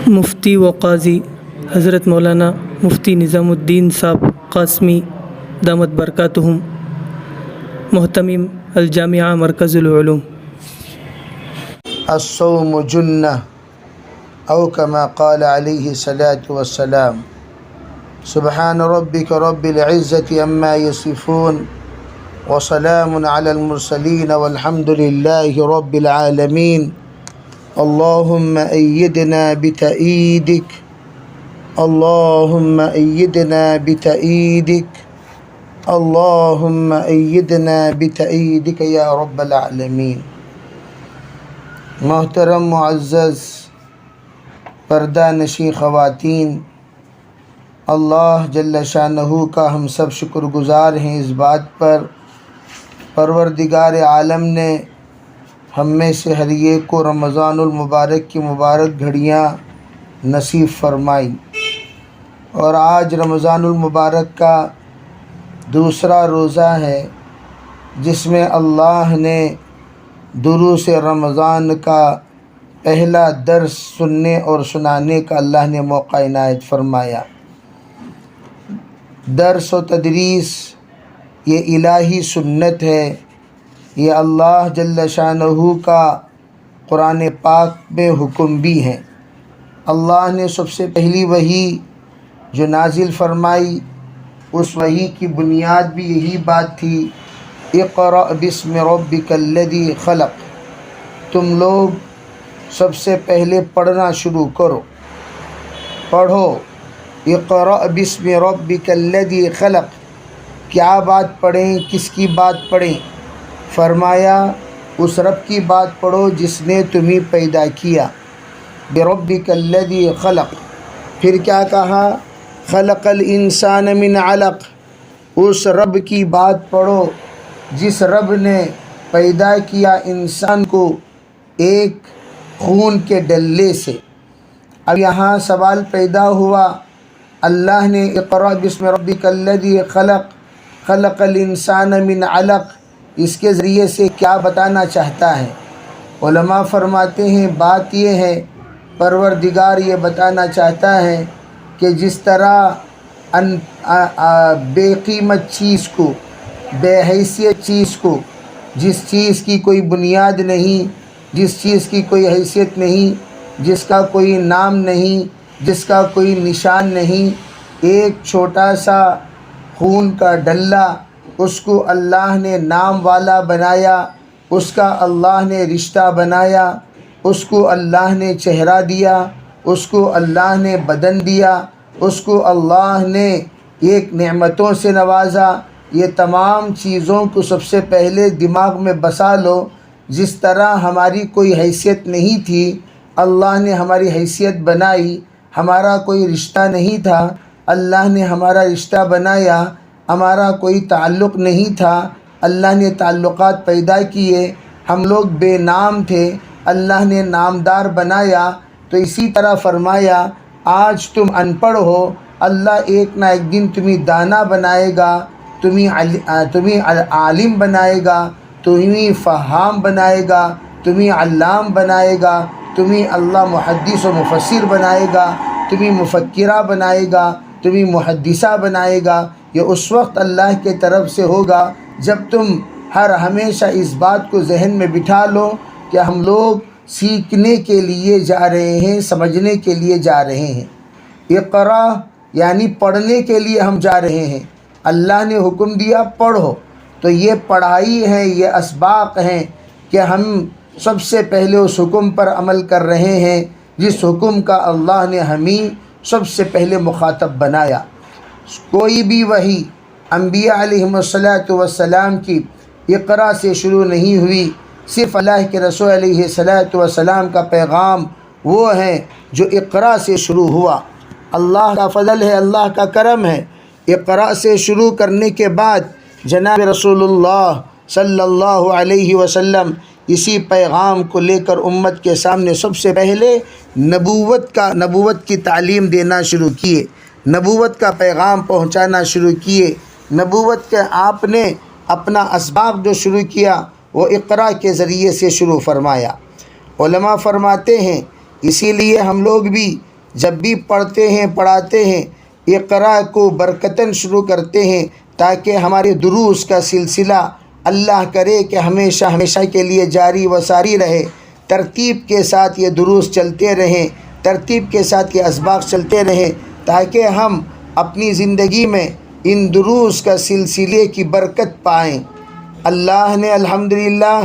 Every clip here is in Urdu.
مفتی و قاضی حضرت مولانا مفتی نظام الدین صاحب قاسمی دامت برکاتہم، محتمم الجامعہ مرکز العلوم۔ الصوم جنہ او کما قال علیہ الصلاۃ والسلام۔ سبحان ربک رب العزۃ عما یصفون وسلام علی المرسلین والحمد للہ رب العالمین۔ اللہم ایدنا بتأییدک، اللہم ایدنا بتأییدک، اللہم ایدنا بتأییدک یا رب العالمین۔ محترم معزز پردہ نشین خواتین، اللہ جل شانہ کا ہم سب شکر گزار ہیں اس بات پر پروردگار عالم نے ہم میں سے ہر ایک کو رمضان المبارک کی مبارک گھڑیاں نصیب فرمائی، اور آج رمضان المبارک کا دوسرا روزہ ہے جس میں اللہ نے دروس رمضان کا پہلا درس سننے اور سنانے کا اللہ نے موقع عنایت فرمایا۔ درس و تدریس یہ الہی سنت ہے، یہ اللہ جل شانہ کا قرآن پاک میں حکم بھی ہے۔ اللہ نے سب سے پہلی وحی جو نازل فرمائی، اس وحی کی بنیاد بھی یہی بات تھی، اقرأ بسم ربک الذی خلق۔ تم لوگ سب سے پہلے پڑھنا شروع کرو، پڑھو، اقرأ بسم ربک الذی خلق۔ کیا بات پڑھیں، کس کی بات پڑھیں؟ فرمایا اس رب کی بات پڑھو جس نے تمہیں پیدا کیا، بربک الذی خلق۔ پھر کیا کہا؟ خلق الانسان من علق۔ اس رب کی بات پڑھو جس رب نے پیدا کیا انسان کو ایک خون کے ڈلے سے۔ اب یہاں سوال پیدا ہوا، اللہ نے اقرأ بسم ربک الذی خلق، خلق الانسان من علق، اس کے ذریعے سے کیا بتانا چاہتا ہے؟ علماء فرماتے ہیں بات یہ ہے، پروردگار یہ بتانا چاہتا ہے کہ جس طرح بے قیمت چیز کو، بے حیثیت چیز کو، جس چیز کی کوئی بنیاد نہیں، جس چیز کی کوئی حیثیت نہیں، جس کا کوئی نام نہیں، جس کا کوئی نشان نہیں، ایک چھوٹا سا خون کا ڈلہ، اس کو اللہ نے نام والا بنایا، اس کا اللہ نے رشتہ بنایا، اس کو اللہ نے چہرہ دیا، اس کو اللہ نے بدن دیا، اس کو اللہ نے ایک نعمتوں سے نوازا۔ یہ تمام چیزوں کو سب سے پہلے دماغ میں بسا لو، جس طرح ہماری کوئی حیثیت نہیں تھی، اللہ نے ہماری حیثیت بنائی، ہمارا کوئی رشتہ نہیں تھا، اللہ نے ہمارا رشتہ بنایا، ہمارا کوئی تعلق نہیں تھا، اللہ نے تعلقات پیدا کیے، ہم لوگ بے نام تھے، اللہ نے نامدار بنایا۔ تو اسی طرح فرمایا آج تم ان پڑھ ہو، اللہ ایک نہ ایک دن تمہیں دانا بنائے گا، تمہیں عالم بنائے گا، تمہیں فہام بنائے گا، تمہیں علام بنائے گا، تمہیں اللہ محدث و مفسر بنائے گا، تمہیں مفکرہ بنائے گا، تمہیں محدثہ بنائے گا۔ یہ اس وقت اللہ کے طرف سے ہوگا جب تم ہمیشہ اس بات کو ذہن میں بٹھا لو کہ ہم لوگ سیکھنے کے لیے جا رہے ہیں، سمجھنے کے لیے جا رہے ہیں۔ اقرا یعنی پڑھنے کے لیے ہم جا رہے ہیں، اللہ نے حکم دیا پڑھو، تو یہ پڑھائی ہے، یہ اسباق ہیں کہ ہم سب سے پہلے اس حکم پر عمل کر رہے ہیں جس حکم کا اللہ نے ہمیں سب سے پہلے مخاطب بنایا۔ کوئی بھی وحی انبیاء علیہم السلام کی اقرا سے شروع نہیں ہوئی، صرف اللہ کے رسول علیہ السلام کا پیغام وہ ہے جو اقرا سے شروع ہوا۔ اللہ کا فضل ہے، اللہ کا کرم ہے، اقرا سے شروع کرنے کے بعد جناب رسول اللہ صلی اللہ علیہ وسلم اسی پیغام کو لے کر امت کے سامنے سب سے پہلے نبوت کی تعلیم دینا شروع کیے، نبوت کا پیغام پہنچانا شروع کیے۔ نبوت کے آپ نے اپنا اسباق جو شروع کیا وہ اقرا کے ذریعے سے شروع فرمایا۔ علماء فرماتے ہیں اسی لیے ہم لوگ بھی جب بھی پڑھتے ہیں پڑھاتے ہیں اقرا کو برکتاً شروع کرتے ہیں تاکہ ہمارے دروس کا سلسلہ اللہ کرے کہ ہمیشہ ہمیشہ کے لیے جاری و ساری رہے، ترتیب کے ساتھ یہ دروس چلتے رہیں، ترتیب کے ساتھ یہ اسباق چلتے رہیں تاکہ ہم اپنی زندگی میں ان دروس کا سلسلے کی برکت پائیں۔ اللہ نے الحمدللہ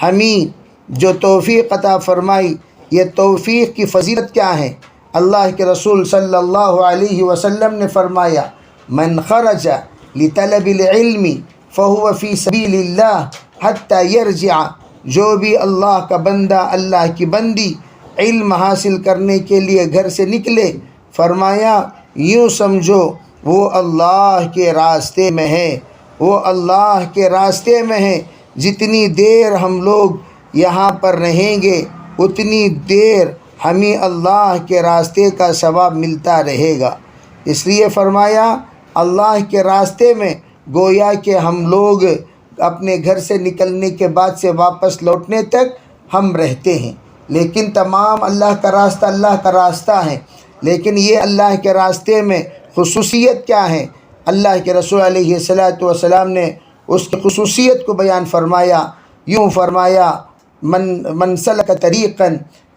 ہمیں جو توفیق عطا فرمائی، یہ توفیق کی فضیلت کیا ہے؟ اللہ کے رسول صلی اللہ علیہ وسلم نے فرمایا، من خرج لطلب العلم فهو فی سبیل اللہ حتی یرجع، جو بھی اللہ کا بندہ، اللہ کی بندی علم حاصل کرنے کے لیے گھر سے نکلے، فرمایا یوں سمجھو وہ اللہ کے راستے میں ہے، وہ اللہ کے راستے میں ہے۔ جتنی دیر ہم لوگ یہاں پر رہیں گے اتنی دیر ہمیں اللہ کے راستے کا ثواب ملتا رہے گا۔ اس لیے فرمایا اللہ کے راستے میں گویا کہ ہم لوگ اپنے گھر سے نکلنے کے بعد سے واپس لوٹنے تک ہم رہتے ہیں، لیکن تمام اللہ کا راستہ ہے، لیکن یہ اللہ کے راستے میں خصوصیت کیا ہے؟ اللہ کے رسول علیہ السلام نے اس کی خصوصیت کو بیان فرمایا، یوں فرمایا من سلک طریقا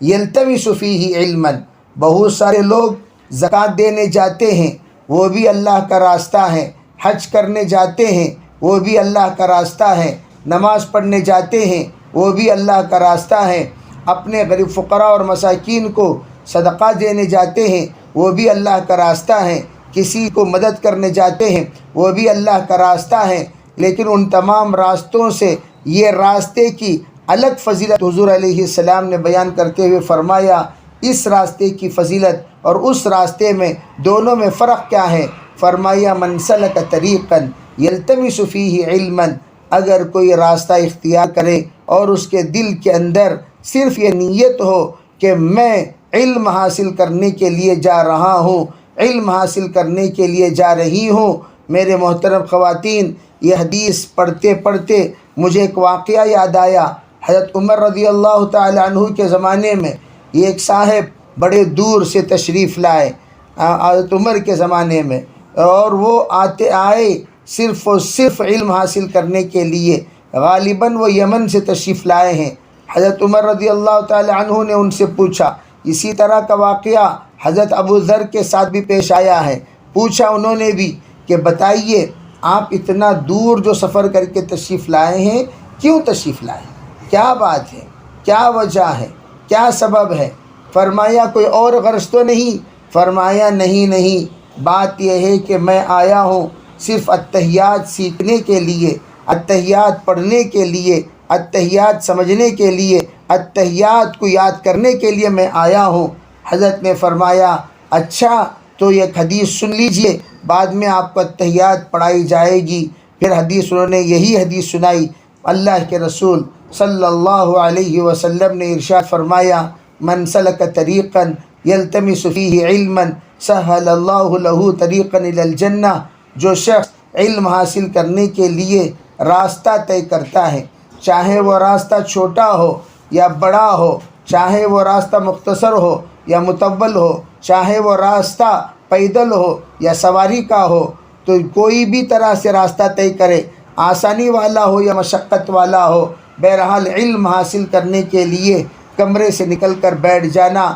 یلتمس فیہ علما، بہت سارے لوگ زکوٰۃ دینے جاتے ہیں وہ بھی اللہ کا راستہ ہے، حج کرنے جاتے ہیں وہ بھی اللہ کا راستہ ہے، نماز پڑھنے جاتے ہیں وہ بھی اللہ کا راستہ ہے، اپنے غریب فقراء اور مساکین کو صدقہ دینے جاتے ہیں وہ بھی اللہ کا راستہ ہے، کسی کو مدد کرنے جاتے ہیں وہ بھی اللہ کا راستہ ہے۔ لیکن ان تمام راستوں سے یہ راستے کی الگ فضیلت حضور علیہ السلام نے بیان کرتے ہوئے فرمایا، اس راستے کی فضیلت اور اس راستے میں دونوں میں فرق کیا ہے؟ فرمایا من سلک طریقا یلتمس فیہ علما، اگر کوئی راستہ اختیار کرے اور اس کے دل کے اندر صرف یہ نیت ہو کہ میں علم حاصل کرنے کے لیے جا رہا ہوں، علم حاصل کرنے کے لیے جا رہی ہوں۔ میرے محترم خواتین، یہ حدیث پڑھتے پڑھتے مجھے ایک واقعہ یاد آیا۔ حضرت عمر رضی اللہ تعالی عنہ کے زمانے میں ایک صاحب بڑے دور سے تشریف لائے حضرت عمر کے زمانے میں، اور وہ آئے صرف و صرف علم حاصل کرنے کے لیے، غالباً وہ یمن سے تشریف لائے ہیں۔ حضرت عمر رضی اللہ تعالی عنہ نے ان سے پوچھا، اسی طرح کا واقعہ حضرت ابو ذر کے ساتھ بھی پیش آیا ہے، پوچھا انہوں نے بھی کہ بتائیے آپ اتنا دور جو سفر کر کے تشریف لائے ہیں کیوں تشریف لائے، کیا بات ہے، کیا وجہ ہے، کیا سبب ہے؟ فرمایا کوئی اور غرض تو نہیں؟ فرمایا نہیں، بات یہ ہے کہ میں آیا ہوں صرف اتحیات سیکھنے کے لیے، اتحیات پڑھنے کے لیے، اتحیات سمجھنے کے لیے، اتحیات کو یاد کرنے کے لیے میں آیا ہوں۔ حضرت نے فرمایا اچھا تو یہ حدیث سن لیجئے، بعد میں آپ کو اتحیات پڑھائی جائے گی۔ پھر انہوں نے یہی حدیث سنائی۔ اللہ کے رسول صلی اللہ علیہ وسلم نے ارشاد فرمایا، من سلک طریقا یلتمس فیہ علما سہل اللہ لہ طریقا الی الجنہ، جو شخص علم حاصل کرنے کے لیے راستہ طے کرتا ہے، چاہے وہ راستہ چھوٹا ہو یا بڑا ہو، چاہے وہ راستہ مختصر ہو یا مطول ہو، چاہے وہ راستہ پیدل ہو یا سواری کا ہو، تو کوئی بھی طرح سے راستہ طے کرے، آسانی والا ہو یا مشقت والا ہو، بہرحال علم حاصل کرنے کے لیے کمرے سے نکل کر بیٹھ جانا،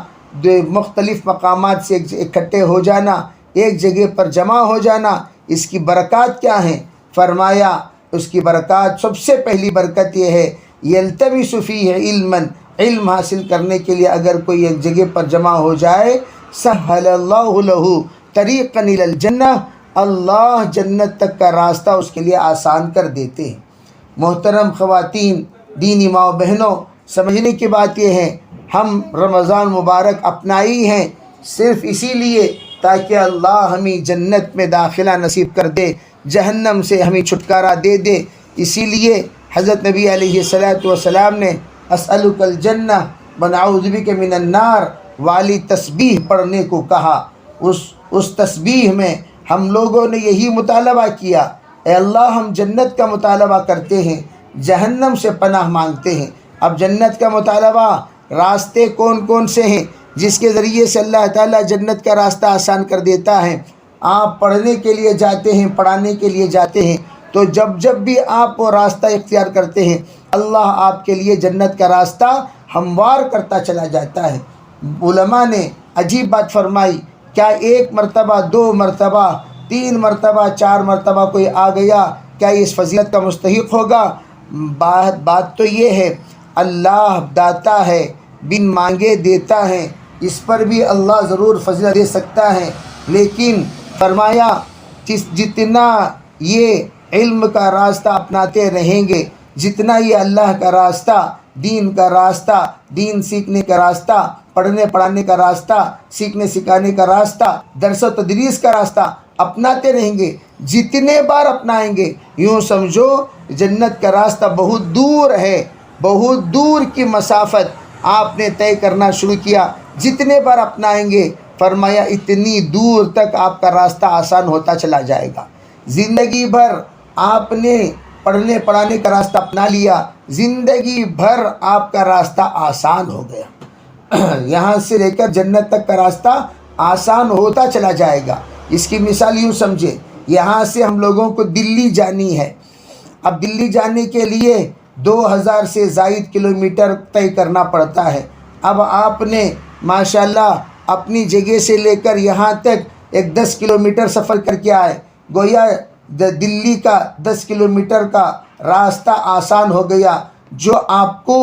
مختلف مقامات سے اکٹھے ہو جانا، ایک جگہ پر جمع ہو جانا، اس کی برکات کیا ہیں؟ فرمایا اس کی برکات، سب سے پہلی برکت یہ ہے یلتمس فیہ علما، علم حاصل کرنے کے لیے اگر کوئی ایک جگہ پر جمع ہو جائے، سہل اللہ لہ طریقا الی الجنہ، اللہ جنت تک کا راستہ اس کے لیے آسان کر دیتے ہیں۔ محترم خواتین، دینی ماں و بہنوں، سمجھنے کی بات یہ ہے، ہم رمضان مبارک اپنائی ہیں صرف اسی لیے تاکہ اللہ ہمیں جنت میں داخلہ نصیب کر دے، جہنم سے ہمیں چھٹکارا دے دے۔ اسی لیے حضرت نبی علیہ السلام نے اسألک الجنہ ونعوذ بک من النار والی تسبیح پڑھنے کو کہا۔ اس تسبیح میں ہم لوگوں نے یہی مطالبہ کیا، اے اللہ ہم جنت کا مطالبہ کرتے ہیں، جہنم سے پناہ مانگتے ہیں۔ اب جنت کا مطالبہ راستے کون کون سے ہیں؟ جس کے ذریعے سے اللہ تعالیٰ جنت کا راستہ آسان کر دیتا ہے۔ آپ پڑھنے کے لیے جاتے ہیں، پڑھانے کے لیے جاتے ہیں، تو جب بھی آپ وہ راستہ اختیار کرتے ہیں اللہ آپ کے لیے جنت کا راستہ ہموار کرتا چلا جاتا ہے۔ علماء نے عجیب بات فرمائی، کیا ایک مرتبہ، 2 مرتبہ، 3 مرتبہ، 4 مرتبہ کوئی آ گیا کیا اس فضیلت کا مستحق ہوگا؟ بات تو یہ ہے اللہ داتا ہے، بن مانگے دیتا ہے، اس پر بھی اللہ ضرور فضیلت دے سکتا ہے، لیکن فرمایا جتنا یہ علم کا راستہ اپناتے رہیں گے، جتنا یہ اللہ کا راستہ، دین کا راستہ، دین سیکھنے کا راستہ، پڑھنے پڑھانے کا راستہ، سیکھنے سکھانے کا راستہ، درس و تدریس کا راستہ اپناتے رہیں گے، جتنے بار اپنائیں گے، یوں سمجھو جنت کا راستہ بہت دور ہے، بہت دور کی مسافت آپ نے طے کرنا شروع کیا، جتنے بار اپنائیں گے فرمایا اتنی دور تک آپ کا راستہ آسان ہوتا چلا جائے گا۔ زندگی بھر آپ نے پڑھنے پڑھانے کا راستہ اپنا لیا، زندگی بھر آپ کا راستہ آسان ہو گیا، یہاں سے لے کر جنت تک کا راستہ آسان ہوتا چلا جائے گا۔ اس کی مثال یوں سمجھے، یہاں سے ہم لوگوں کو دلی جانی ہے، اب دلی جانے کے لیے 2000 سے زائد کلومیٹر طے کرنا پڑتا ہے۔ اب آپ نے ماشاءاللہ اپنی جگہ سے لے کر یہاں تک ایک 10 کلومیٹر سفر کر کے آئے، گویا دلی کا 10 کلومیٹر کا راستہ آسان ہو گیا جو آپ کو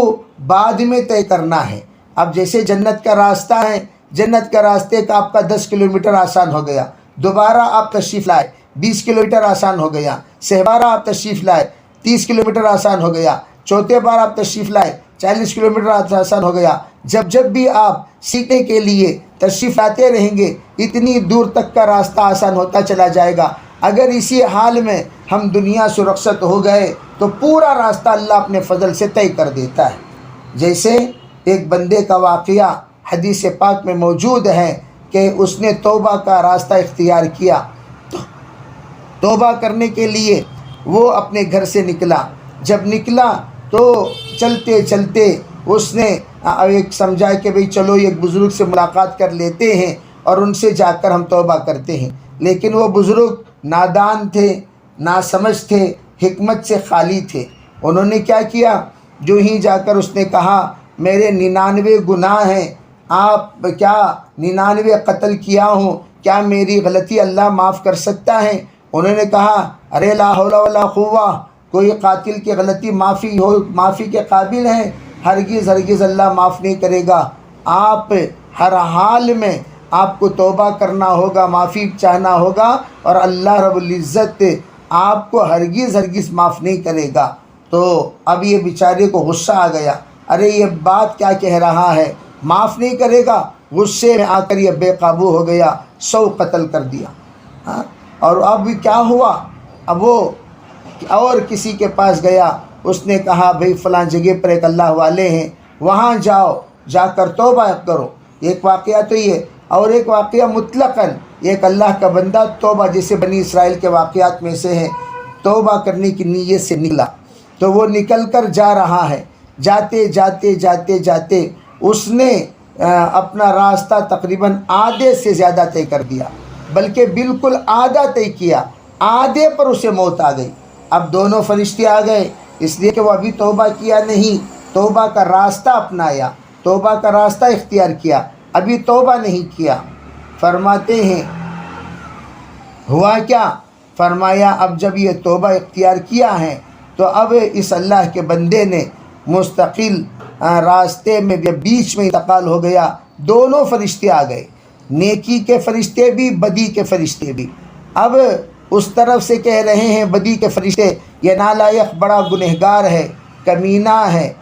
بعد میں طے کرنا ہے۔ اب جیسے جنت کا راستہ ہے، جنت کا راستے کا آپ کا 10 کلومیٹر آسان ہو گیا، دوبارہ آپ تشریف لائے 20 کلومیٹر آسان ہو گیا، سہبارہ آپ تشریف لائے 30 کلومیٹر آسان ہو گیا، چوتھے بار آپ تشریف لائے 40 کلومیٹر آسان ہو گیا۔ جب بھی آپ سیکھنے کے لیے تشریف لاتے رہیں گے اتنی دور تک کا راستہ آسان ہوتا چلا جائے گا۔ اگر اسی حال میں ہم دنیا سے رخصت ہو گئے تو پورا راستہ اللہ اپنے فضل سے طے کر دیتا ہے۔ جیسے ایک بندے کا واقعہ حدیث پاک میں موجود ہے کہ اس نے توبہ کا راستہ اختیار کیا، توبہ کرنے کے لیے وہ اپنے گھر سے نکلا، جب نکلا تو چلتے چلتے اس نے ایک سمجھا کہ بھئی چلو ایک بزرگ سے ملاقات کر لیتے ہیں اور ان سے جا کر ہم توبہ کرتے ہیں، لیکن وہ بزرگ نادان تھے، ناسمجھ تھے، حکمت سے خالی تھے۔ انہوں نے کیا کیا، جو ہی جا کر اس نے کہا میرے 99 گناہ ہیں، آپ کیا 99 قتل کیا ہوں، کیا میری غلطی اللہ معاف کر سکتا ہے؟ انہوں نے کہا ارے لا حول ولا قوہ، کوئی قاتل کی غلطی معافی کے قابل ہے؟ ہرگز ہرگز اللہ معاف نہیں کرے گا۔ آپ ہر حال میں آپ کو توبہ کرنا ہوگا، معافی چاہنا ہوگا، اور اللہ رب العزت آپ کو ہرگز ہرگز معاف نہیں کرے گا۔ تو اب یہ بیچارے کو غصہ آ گیا، ارے یہ بات کیا کہہ رہا ہے، معاف نہیں کرے گا؟ غصے میں آ کر یہ بے قابو ہو گیا، 100 قتل کر دیا۔ اور اب کیا ہوا، اب وہ اور کسی کے پاس گیا، اس نے کہا بھئی فلاں جگہ پر ایک اللہ والے ہیں، وہاں جاؤ، جا کر توبہ کرو۔ ایک واقعہ تو یہ، اور ایک واقعہ مطلقاً ایک اللہ کا بندہ توبہ، جیسے بنی اسرائیل کے واقعات میں سے ہے، توبہ کرنے کی نیت سے نکلا، تو وہ نکل کر جا رہا ہے، جاتے جاتے جاتے جاتے اس نے اپنا راستہ تقریباً آدھے سے زیادہ طے کر دیا، بلکہ بالکل آدھا طے کیا، آدھے پر اسے موت آ گئی۔ اب دونوں فرشتے آ گئے، اس لیے کہ وہ ابھی توبہ کیا نہیں، توبہ کا راستہ اپنایا، توبہ کا راستہ اختیار کیا، ابھی توبہ نہیں کیا۔ فرماتے ہیں ہوا کیا، فرمایا اب جب یہ توبہ اختیار کیا ہے تو اب اس اللہ کے بندے نے مستقل راستے میں بیچ میں انتقال ہو گیا، دونوں فرشتے آ گئے، نیکی کے فرشتے بھی، بدی کے فرشتے بھی۔ اب اس طرف سے کہہ رہے ہیں بدی کے فرشتے یہ نالائق بڑا گنہگار ہے، کمینہ ہے،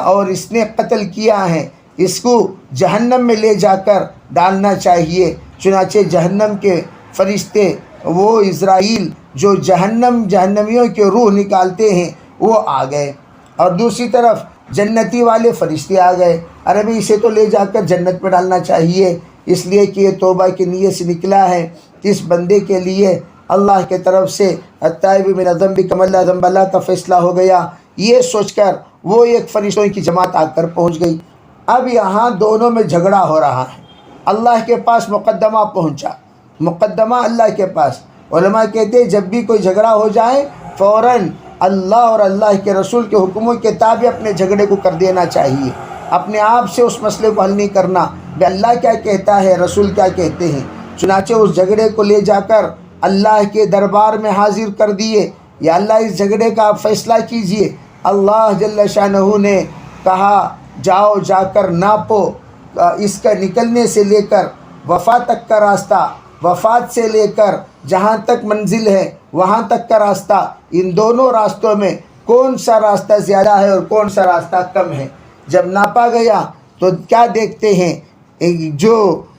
اور اس نے قتل کیا ہے، اس کو جہنم میں لے جا کر ڈالنا چاہیے۔ چنانچہ جہنم کے فرشتے، وہ اسرائیل جو جہنمیوں کے روح نکالتے ہیں، وہ آ گئے، اور دوسری طرف جنتی والے فرشتے آ گئے، ارے بھئی اسے تو لے جا کر جنت میں ڈالنا چاہیے، اس لیے کہ یہ توبہ کی نیت سے نکلا ہے۔ اس بندے کے لیے اللہ کے طرف سے التائب من الذنب کمن لا ذنب لہ کا فیصلہ ہو گیا۔ یہ سوچ کر وہ ایک فرشتوں کی جماعت آ کر پہنچ گئی۔ اب یہاں دونوں میں جھگڑا ہو رہا ہے، اللہ کے پاس مقدمہ پہنچا، مقدمہ اللہ کے پاس۔ علماء کہتے ہیں جب بھی کوئی جھگڑا ہو جائے فوراً اللہ اور اللہ کے رسول کے حکموں کے تابع اپنے جھگڑے کو کر دینا چاہیے، اپنے آپ سے اس مسئلے کو حل نہیں کرنا کہ اللہ کیا کہتا ہے، رسول کیا کہتے ہیں۔ چنانچہ اس جھگڑے کو لے جا کر اللہ کے دربار میں حاضر کر دیے، یا اللہ اس جھگڑے کا آپ فیصلہ کیجئے۔ اللہ جل شانہ نے کہا جاؤ جا کر ناپو اس کا نکلنے سے لے کر وفات تک کا راستہ، وفات سے لے کر جہاں تک منزل ہے وہاں تک کا راستہ، ان دونوں راستوں میں کون سا راستہ زیادہ ہے اور کون سا راستہ کم ہے۔ جب ناپا گیا تو کیا دیکھتے ہیں، جو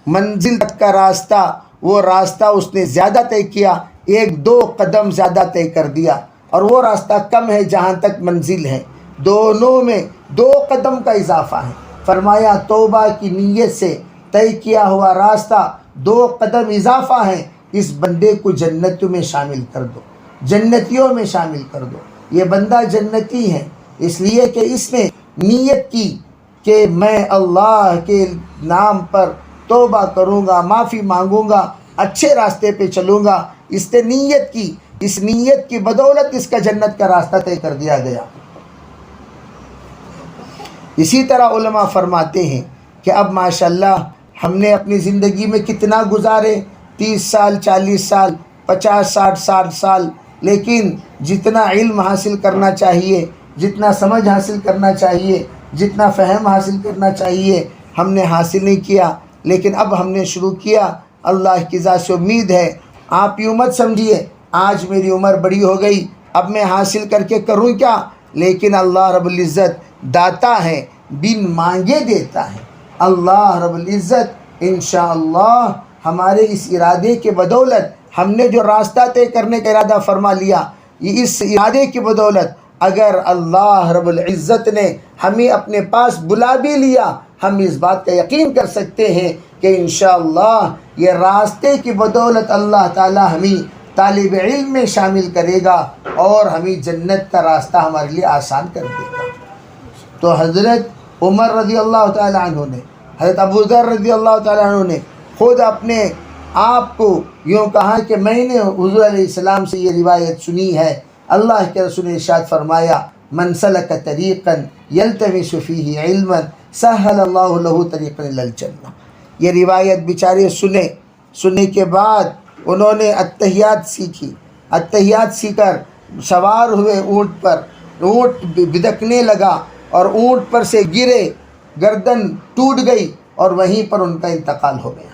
منزل تک کا راستہ وہ راستہ اس نے زیادہ طے کیا، 1-2 قدم زیادہ طے کر دیا، اور وہ راستہ کم ہے جہاں تک منزل ہے، دونوں میں 2 قدم کا اضافہ ہے۔ فرمایا توبہ کی نیت سے طے کیا ہوا راستہ 2 قدم اضافہ ہے، اس بندے کو جنتوں میں شامل کر دو، جنتیوں میں شامل کر دو۔ یہ بندہ جنتی ہے اس لیے کہ اس نے نیت کی کہ میں اللہ کے نام پر توبہ کروں گا، معافی مانگوں گا، اچھے راستے پہ چلوں گا، اس نے نیت کی، اس نیت کی بدولت اس کا جنت کا راستہ طے کر دیا گیا۔ اسی طرح علماء فرماتے ہیں کہ اب ماشاءاللہ ہم نے اپنی زندگی میں کتنا گزارے، 30 سال، 40 سال، 50، 60 سال، لیکن جتنا علم حاصل کرنا چاہیے، جتنا سمجھ حاصل کرنا چاہیے، جتنا فہم حاصل کرنا چاہیے ہم نے حاصل نہیں کیا۔ لیکن اب ہم نے شروع کیا، اللہ کی ذات سے امید ہے، آپ یوں مت سمجھیے آج میری عمر بڑی ہو گئی اب میں حاصل کر کے کروں کیا، لیکن اللہ رب العزت داتا ہے، بن مانگے دیتا ہے۔ اللہ رب العزت انشاءاللہ ہمارے اس ارادے کے بدولت، ہم نے جو راستہ طے کرنے کا ارادہ فرما لیا، یہ اس ارادے کی بدولت اگر اللہ رب العزت نے ہمیں اپنے پاس بلا بھی لیا، ہم اس بات کا یقین کر سکتے ہیں کہ انشاءاللہ یہ راستے کی بدولت اللہ تعالی ہمیں طالب علم میں شامل کرے گا اور ہمیں جنت کا راستہ ہمارے لیے آسان کر دے گا۔ تو حضرت عمر رضی اللہ تعالی عنہ نے، حضرت ابو ذر رضی اللہ تعالی عنہ نے خود اپنے آپ کو یوں کہا کہ میں نے حضور علیہ السلام سے یہ روایت سنی ہے، اللہ کے رسول نے ارشاد فرمایا من سلک طریقا یلتمس فیہ علما سہل اللہ لہ طریقا الی الجنہ۔ یہ روایت بیچارے سننے کے بعد انہوں نے اتحیات سیکھی، اتحیات سیکھ کر سوار ہوئے اونٹ پر، اونٹ بدکنے لگا اور اونٹ پر سے گرے، گردن ٹوٹ گئی اور وہیں پر ان کا انتقال ہو گیا۔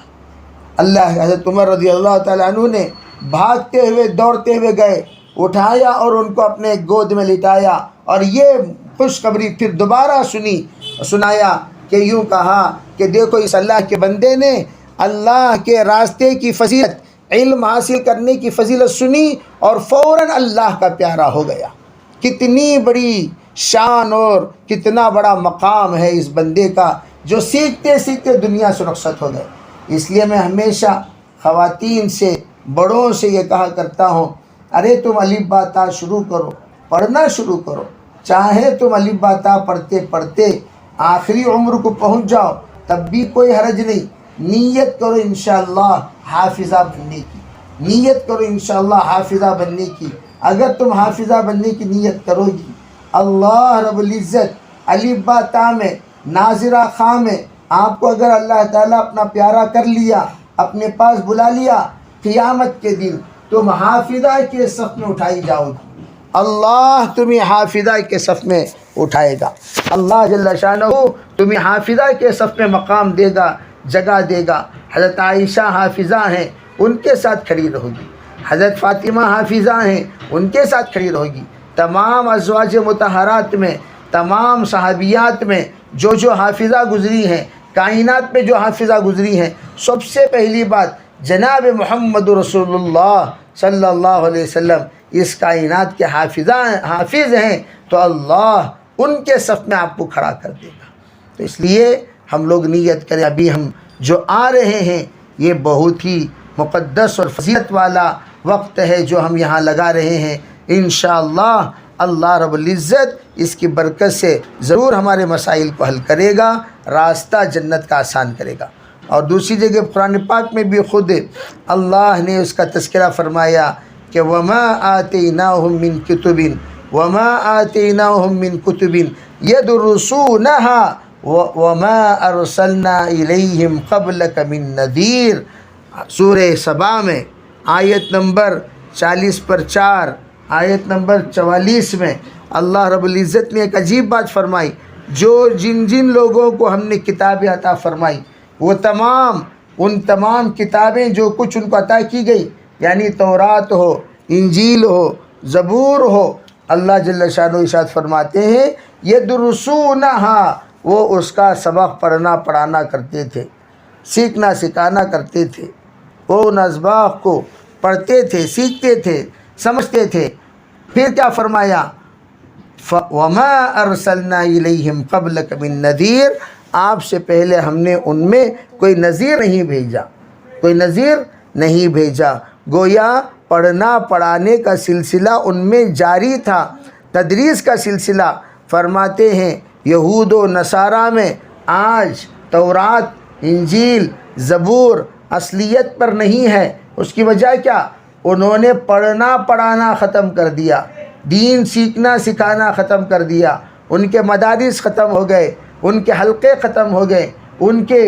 اللہ حضرت عمر رضی اللہ تعالیٰ عنہ نے بھاگتے ہوئے دوڑتے ہوئے گئے، اٹھایا اور ان کو اپنے گود میں لٹایا اور یہ خوشخبری پھر دوبارہ سنایا کہ یوں کہا کہ دیکھو اس اللہ کے بندے نے اللہ کے راستے کی فضیلت، علم حاصل کرنے کی فضیلت سنی اور فوراً اللہ کا پیارا ہو گیا۔ کتنی بڑی شان اور کتنا بڑا مقام ہے اس بندے کا جو سیکھتے سیکھتے دنیا سے رخصت ہو گئے۔ اس لیے میں ہمیشہ خواتین سے، بڑوں سے یہ کہا کرتا ہوں، ارے تم الف با تا شروع کرو، پڑھنا شروع کرو، چاہے تم الف با تا پڑھتے پڑھتے آخری عمر کو پہنچ جاؤ تب بھی کوئی حرج نہیں۔ نیت کرو انشاءاللہ حافظہ بننے کی، نیت کرو انشاءاللہ حافظہ بننے کی۔ اگر تم حافظہ بننے کی نیت کرو گی، اللہ رب العزت الف با تا میں، ناظرہ خاں میں آپ کو اگر اللہ تعالیٰ اپنا پیارا کر لیا، اپنے پاس بلا لیا، قیامت کے دن تم حافظہ کے صف میں اٹھائی جاؤ گی، اللہ تمہیں حافظہ کے صف میں اٹھائے گا، اللہ جل شانہ تمہیں حافظہ کے صف میں مقام دے گا، جگہ دے گا۔ حضرت عائشہ حافظہ ہیں، ان کے ساتھ کھڑی رہو گی، حضرت فاطمہ حافظہ ہیں، ان کے ساتھ کھڑی رہو گی۔ تمام ازواج مطہرات میں، تمام صحابیات میں جو حافظہ گزری ہیں، کائنات میں جو حافظہ گزری ہیں، سب سے پہلی بات جناب محمد رسول اللہ صلی اللہ علیہ وسلم اس کائنات کے حافظ ہیں، تو اللہ ان کے صف میں آپ کو کھڑا کر دے گا۔ تو اس لیے ہم لوگ نیت کریں، ابھی ہم جو آ رہے ہیں یہ بہت ہی مقدس اور فضیلت والا وقت ہے جو ہم یہاں لگا رہے ہیں۔ انشاءاللہ اللہ رب العزت اس کی برکت سے ضرور ہمارے مسائل کو حل کرے گا، راستہ جنت کا آسان کرے گا۔ اور دوسری جگہ قرآن پاک میں بھی خود اللہ نے اس کا تذکرہ فرمایا کہ وَمَا آتَيْنَاهُم مِّن كُتُبٍ وَمَا آتَيْنَاهُم مِّن كُتُبٍ يَدْرُسُونَهَا وَمَا أَرْسَلْنَا إِلَيْهِمْ قَبْلَكَ مِن نَذِيرٍ۔ سورہ سبا میں آیت نمبر 40/4، آیت نمبر 44 میں اللہ رب العزت نے ایک عجیب بات فرمائی، جو جن لوگوں کو ہم نے کتابیں عطا فرمائی وہ ان تمام کتابیں جو کچھ ان کو عطا کی گئی، یعنی تورات ہو، انجیل ہو، زبور ہو، اللہ جل شانہ ارشاد فرماتے ہیں یدرسونہا، وہ اس کا سبق پڑھنا پڑھانا کرتے تھے، سیکھنا سکھانا کرتے تھے، وہ ان اسباق کو پڑھتے تھے، سیکھتے تھے، سمجھتے تھے۔ پھر کیا فرمایا؟ وَمَا أَرْسَلْنَا إِلَيْهِمْ قَبْلَكَ مِن نَذِيرٍ، آپ سے پہلے ہم نے ان میں کوئی نذیر نہیں بھیجا، کوئی نذیر نہیں بھیجا۔ گویا پڑھنا پڑھانے کا سلسلہ ان میں جاری تھا، تدریس کا سلسلہ۔ فرماتے ہیں یہود و نصارہ میں آج تورات، انجیل، زبور اصلیت پر نہیں ہے۔ اس کی وجہ کیا؟ انہوں نے پڑھنا پڑھانا ختم کر دیا، دین سیکھنا سکھانا ختم کر دیا، ان کے مدارس ختم ہو گئے، ان کے حلقے ختم ہو گئے، ان کے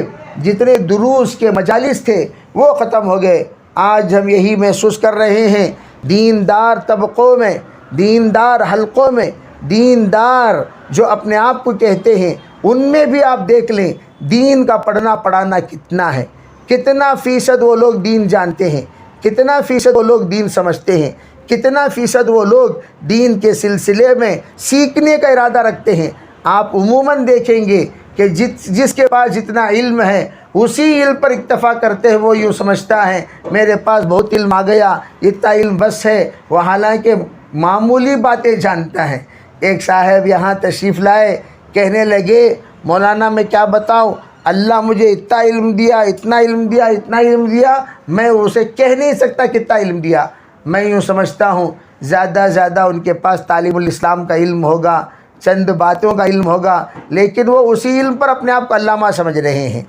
جتنے دروس کے مجالس تھے وہ ختم ہو گئے۔ آج ہم یہی محسوس کر رہے ہیں، دیندار طبقوں میں، دیندار حلقوں میں، دیندار جو اپنے آپ کو کہتے ہیں، ان میں بھی آپ دیکھ لیں دین کا پڑھنا پڑھانا کتنا ہے، کتنا فیصد وہ لوگ دین جانتے ہیں، کتنا فیصد وہ لوگ دین سمجھتے ہیں، کتنا فیصد وہ لوگ دین کے سلسلے میں سیکھنے کا ارادہ رکھتے ہیں۔ آپ عموماً دیکھیں گے کہ جس کے پاس جتنا علم ہے اسی علم پر اکتفا کرتے ہیں، وہ یوں سمجھتا ہے میرے پاس بہت علم آ گیا، اتنا علم بس ہے، وہ حالانکہ معمولی باتیں جانتا ہے۔ ایک صاحب یہاں تشریف لائے، کہنے لگے مولانا میں کیا بتاؤں، اللہ مجھے اتنا علم دیا، اتنا علم دیا، اتنا علم دیا، میں اسے کہہ نہیں سکتا کتنا علم دیا۔ میں یوں سمجھتا ہوں زیادہ زیادہ ان کے پاس تعلیم الاسلام کا علم ہوگا، چند باتوں کا علم ہوگا، لیکن وہ اسی علم پر اپنے آپ کو علامہ سمجھ رہے ہیں۔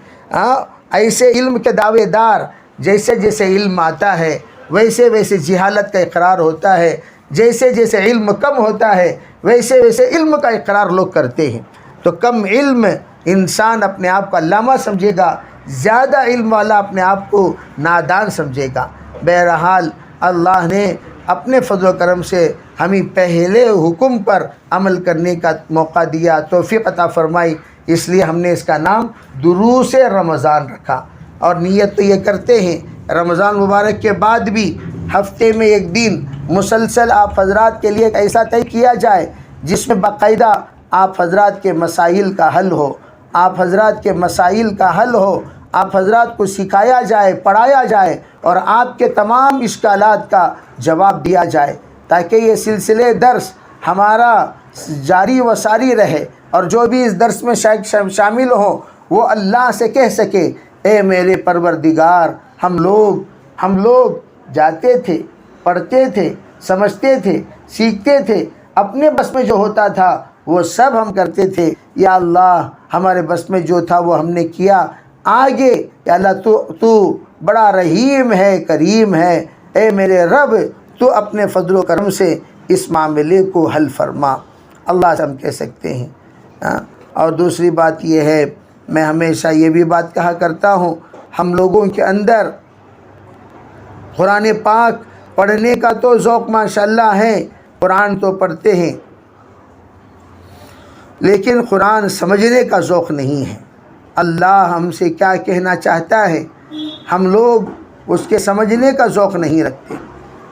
ایسے علم کے دعوے دار، جیسے جیسے علم آتا ہے ویسے ویسے جہالت کا اقرار ہوتا ہے، جیسے جیسے علم کم ہوتا ہے ویسے ویسے علم کا اقرار لوگ کرتے ہیں۔ تو کم علم انسان اپنے آپ کو علامہ سمجھے گا، زیادہ علم والا اپنے آپ کو نادان سمجھے گا۔ بہرحال اللہ نے اپنے فضل و کرم سے ہمیں پہلے حکم پر عمل کرنے کا موقع دیا، توفیق عطا فرمائی، اس لیے ہم نے اس کا نام دروس رمضان رکھا۔ اور نیت تو یہ کرتے ہیں رمضان مبارک کے بعد بھی ہفتے میں ایک دن مسلسل آپ حضرات کے لیے ایک ایسا طے کیا جائے جس میں باقاعدہ آپ حضرات کے مسائل کا حل ہو، آپ حضرات کے مسائل کا حل ہو، آپ حضرات کو سکھایا جائے، پڑھایا جائے اور آپ کے تمام اشکالات کا جواب دیا جائے، تاکہ یہ سلسلے درس ہمارا جاری و ساری رہے، اور جو بھی اس درس میں شامل ہوں وہ اللہ سے کہہ سکے اے میرے پروردگار، ہم لوگ جاتے تھے، پڑھتے تھے، سمجھتے تھے، سیکھتے تھے، اپنے بس میں جو ہوتا تھا وہ سب ہم کرتے تھے، یا اللہ ہمارے بس میں جو تھا وہ ہم نے کیا، آگے یا اللہ تو بڑا رحیم ہے، کریم ہے، اے میرے رب تو اپنے فضل و کرم سے اس معاملے کو حل فرما، اللہ سے ہم کہہ سکتے ہیں۔ اور دوسری بات یہ ہے، میں ہمیشہ یہ بھی بات کہا کرتا ہوں، ہم لوگوں کے اندر قرآن پاک پڑھنے کا تو ذوق ماشاءاللہ ہے، قرآن تو پڑھتے ہیں، لیکن قرآن سمجھنے کا ذوق نہیں ہے۔ اللہ ہم سے کیا کہنا چاہتا ہے، ہم لوگ اس کے سمجھنے کا ذوق نہیں رکھتے،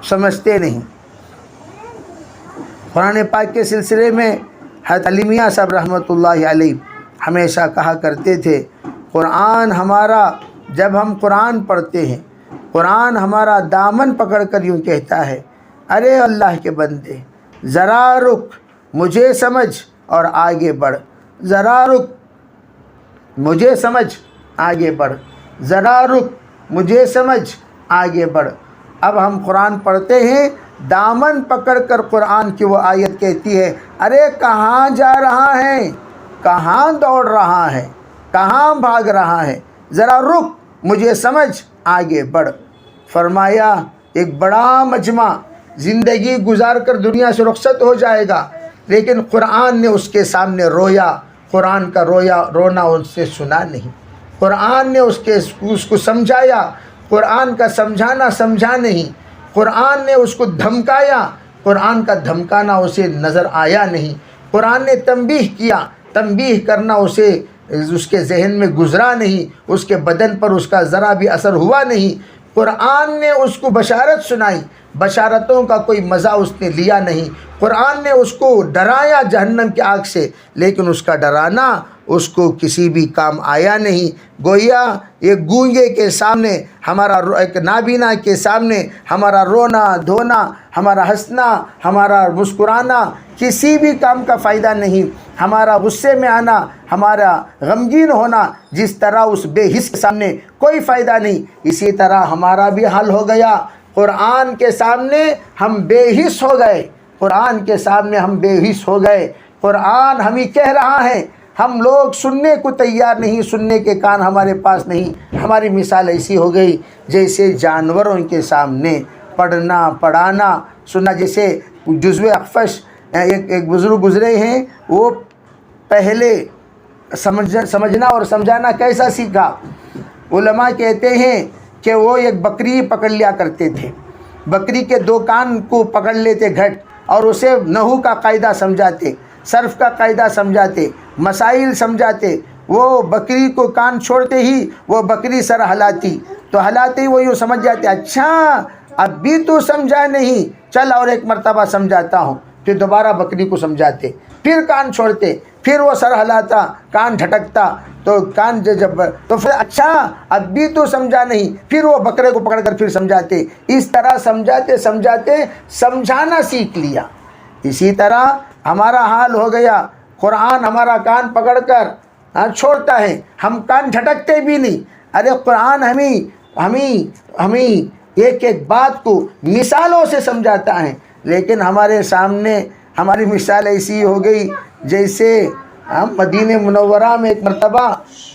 سمجھتے نہیں۔ قرآن پاک کے سلسلے میں حضرت علی میاں صاحب رحمۃ اللہ علیہ ہمیشہ کہا کرتے تھے، قرآن ہمارا، جب ہم قرآن پڑھتے ہیں، قرآن ہمارا دامن پکڑ کر یوں کہتا ہے، ارے اللہ کے بندے ذرا رک، مجھے سمجھ اور آگے بڑھ، ذرا رک مجھے سمجھ آگے بڑھ، ذرا رک مجھے سمجھ آگے بڑھ۔ اب ہم قرآن پڑھتے ہیں دامن پکڑ کر قرآن کی وہ آیت کہتی ہے، ارے کہاں جا رہا ہے، کہاں دوڑ رہا ہے، کہاں بھاگ رہا ہے، ذرا رک، مجھے سمجھ، آگے بڑھ۔ فرمایا ایک بڑا مجمع زندگی گزار کر دنیا سے رخصت ہو جائے گا، لیکن قرآن نے اس کے سامنے رویا، قرآن کا رونا ان سے سنا نہیں، قرآن نے اس کو سمجھایا، قرآن کا سمجھانا سمجھا نہیں، قرآن نے اس کو دھمکایا، قرآن کا دھمکانا اسے نظر آیا نہیں، قرآن نے تنبیہ کیا، تنبیہ کرنا اس کے ذہن میں گزرا نہیں، اس کے بدن پر اس کا ذرا بھی اثر ہوا نہیں۔ قرآن نے اس کو بشارت سنائی، بشارتوں کا کوئی مزہ اس نے لیا نہیں، قرآن نے اس کو ڈرایا جہنم کی آگ سے، لیکن اس کا ڈرانا اس کو کسی بھی کام آیا نہیں۔ گویا ایک گونگے کے سامنے ہمارا، ایک نابینا کے سامنے ہمارا رونا دھونا، ہمارا ہنسنا، ہمارا مسکرانا کسی بھی کام کا فائدہ نہیں، ہمارا غصے میں آنا، ہمارا غمگین ہونا جس طرح اس بے حس کے سامنے کوئی فائدہ نہیں، اسی طرح ہمارا بھی حال ہو گیا۔ قرآن کے سامنے ہم بے حس ہو گئے، قرآن کے سامنے ہم بے حس ہو گئے، قرآن ہمیں کہہ رہا ہے، ہم لوگ سننے کو تیار نہیں، سننے کے کان ہمارے پاس نہیں۔ ہماری مثال ایسی ہو گئی جیسے جانوروں کے سامنے پڑھنا پڑھانا سننا، جیسے جزو اخفش ایک بزرگ گزرے ہیں، وہ پہلے سمجھنا اور سمجھانا کیسا سیکھا؟ علماء کہتے ہیں کہ وہ ایک بکری پکڑ لیا کرتے تھے، بکری کے 2 کان کو پکڑ لیتے گھٹ، اور اسے نحو کا قاعدہ سمجھاتے، صرف کا قاعدہ سمجھاتے، مسائل سمجھاتے۔ وہ بکری کو کان چھوڑتے ہی وہ بکری سر ہلاتی، تو ہلاتے ہی وہ یوں سمجھ جاتے، اچھا اب بھی تو سمجھا نہیں، چل اور ایک مرتبہ سمجھاتا ہوں۔ پھر دوبارہ بکری کو سمجھاتے، پھر کان چھوڑتے، پھر وہ سر ہلاتا، کان جھٹکتا، تو کان تو پھر اچھا اب بھی تو سمجھا نہیں، پھر وہ بکرے کو پکڑ کر پھر سمجھاتے۔ اس طرح سمجھاتے سمجھاتے سمجھانا سیکھ لیا۔ اسی طرح ہمارا حال ہو گیا، قرآن ہمارا کان پکڑ کر چھوڑتا ہے، ہم کان جھٹکتے بھی نہیں۔ ارے قرآن ہمیں ایک ایک بات کو مثالوں سے سمجھاتا ہے، لیکن ہمارے سامنے ہماری مثال ایسی ہو گئی جیسے مدینہ منورہ میں ایک مرتبہ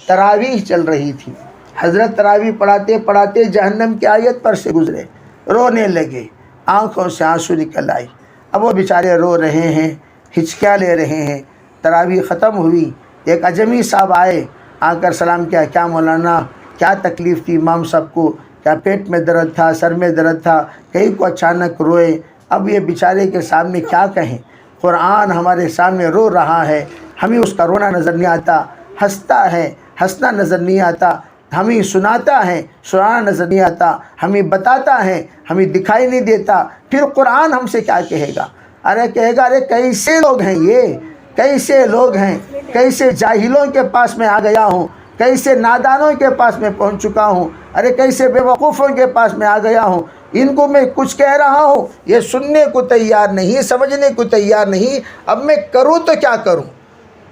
تراویح چل رہی تھی، حضرت تراویح پڑھاتے پڑھاتے جہنم کی آیت پر سے گزرے، رونے لگے، آنکھوں سے آنسو نکل آئی۔ اب وہ بیچارے رو رہے ہیں، ہچکیاں لے رہے ہیں۔ تراویح ختم ہوئی، ایک اجمی صاحب آئے، آ کر سلام کیا، کیا مولانا کیا تکلیف تھی امام صاحب کو، کیا پیٹ میں درد تھا، سر میں درد تھا، کہیں کو اچانک روئے۔ اب یہ بیچارے کے سامنے کیا کہیں، قرآن ہمارے سامنے رو رہا ہے، ہمیں اس کا رونا نظر نہیں آتا، ہنستا ہے ہنسنا نظر نہیں آتا، ہمیں سناتا ہے سنانا نظر نہیں آتا، ہمیں بتاتا ہے ہمیں دکھائی نہیں دیتا، پھر قرآن ہم سے کیا کہے گا؟ ارے کہے گا، ارے کیسے لوگ ہیں یہ، کیسے لوگ ہیں، کیسے جاہلوں کے پاس میں آ گیا ہوں، کیسے نادانوں کے پاس میں پہنچ چکا ہوں، ارے کیسے بے وقوفوں کے پاس میں آ گیا ہوں، ان کو میں کچھ کہہ رہا ہوں، یہ سننے کو تیار نہیں، سمجھنے کو تیار نہیں، اب میں کروں تو کیا کروں؟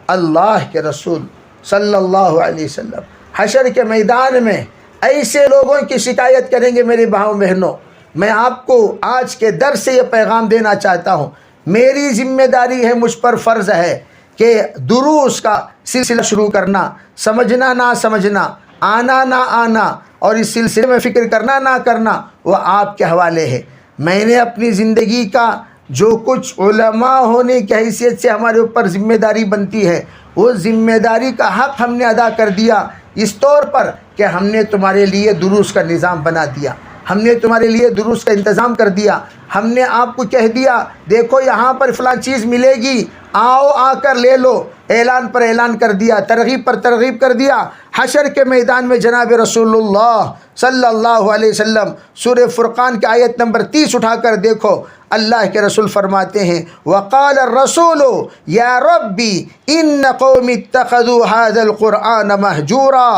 اللہ کے رسول صلی اللہ علیہ وسلم حشر کے میدان میں ایسے لوگوں کی شکایت کریں گے۔ میرے بھائیوں بہنوں، میں آپ کو آج کے درس سے یہ پیغام دینا چاہتا ہوں، میری ذمہ داری ہے، مجھ پر فرض ہے کہ دروس کا سلسلہ شروع کرنا، سمجھنا نہ سمجھنا، آنا نہ آنا، اور اس سلسلے میں فکر کرنا نہ کرنا وہ آپ کے حوالے ہے۔ میں نے اپنی زندگی کا جو کچھ علماء ہونے کی حیثیت سے ہمارے اوپر ذمہ داری بنتی ہے، وہ ذمہ داری کا حق ہم نے ادا کر دیا، اس طور پر کہ ہم نے تمہارے لیے دروس کا نظام بنا دیا، ہم نے تمہارے لیے دروس کا انتظام کر دیا، ہم نے آپ کو کہہ دیا دیکھو یہاں پر فلاں چیز ملے گی، آؤ آ کر لے لو، اعلان پر اعلان کر دیا، ترغیب پر ترغیب کر دیا۔ حشر کے میدان میں جناب رسول اللہ صلی اللہ علیہ وسلم سورہ فرقان کی آیت نمبر 30 اٹھا کر دیکھو، اللہ کے رسول فرماتے ہیں وقال الرسول یا ربی ان قوم اتخذوا هذا القرآن مہجورا،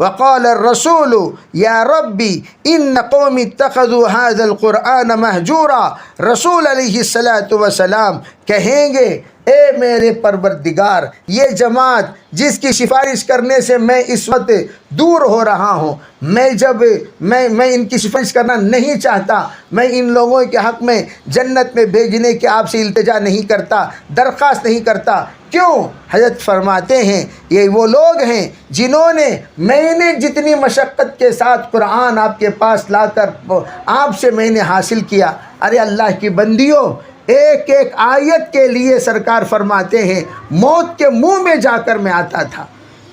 وقال الرسول یا ربی ان قوم اتخذوا هذا القرآن مہجورا. رسول علیہ الصلاۃ والسلام کہیں گے اے میرے پروردگار، یہ جماعت جس کی سفارش کرنے سے میں اس وقت دور ہو رہا ہوں، میں ان کی سفارش کرنا نہیں چاہتا، میں ان لوگوں کے حق میں جنت میں بھیجنے کی آپ سے التجا نہیں کرتا، درخواست نہیں کرتا. کیوں؟ حضرت فرماتے ہیں یہ وہ لوگ ہیں جنہوں نے میں نے جتنی مشقت کے ساتھ قرآن آپ کے پاس لا کر آپ سے میں نے حاصل کیا. ارے اللہ کی بندیوں، ایک ایک آیت کے لیے سرکار فرماتے ہیں موت کے منہ میں جا کر میں آتا تھا.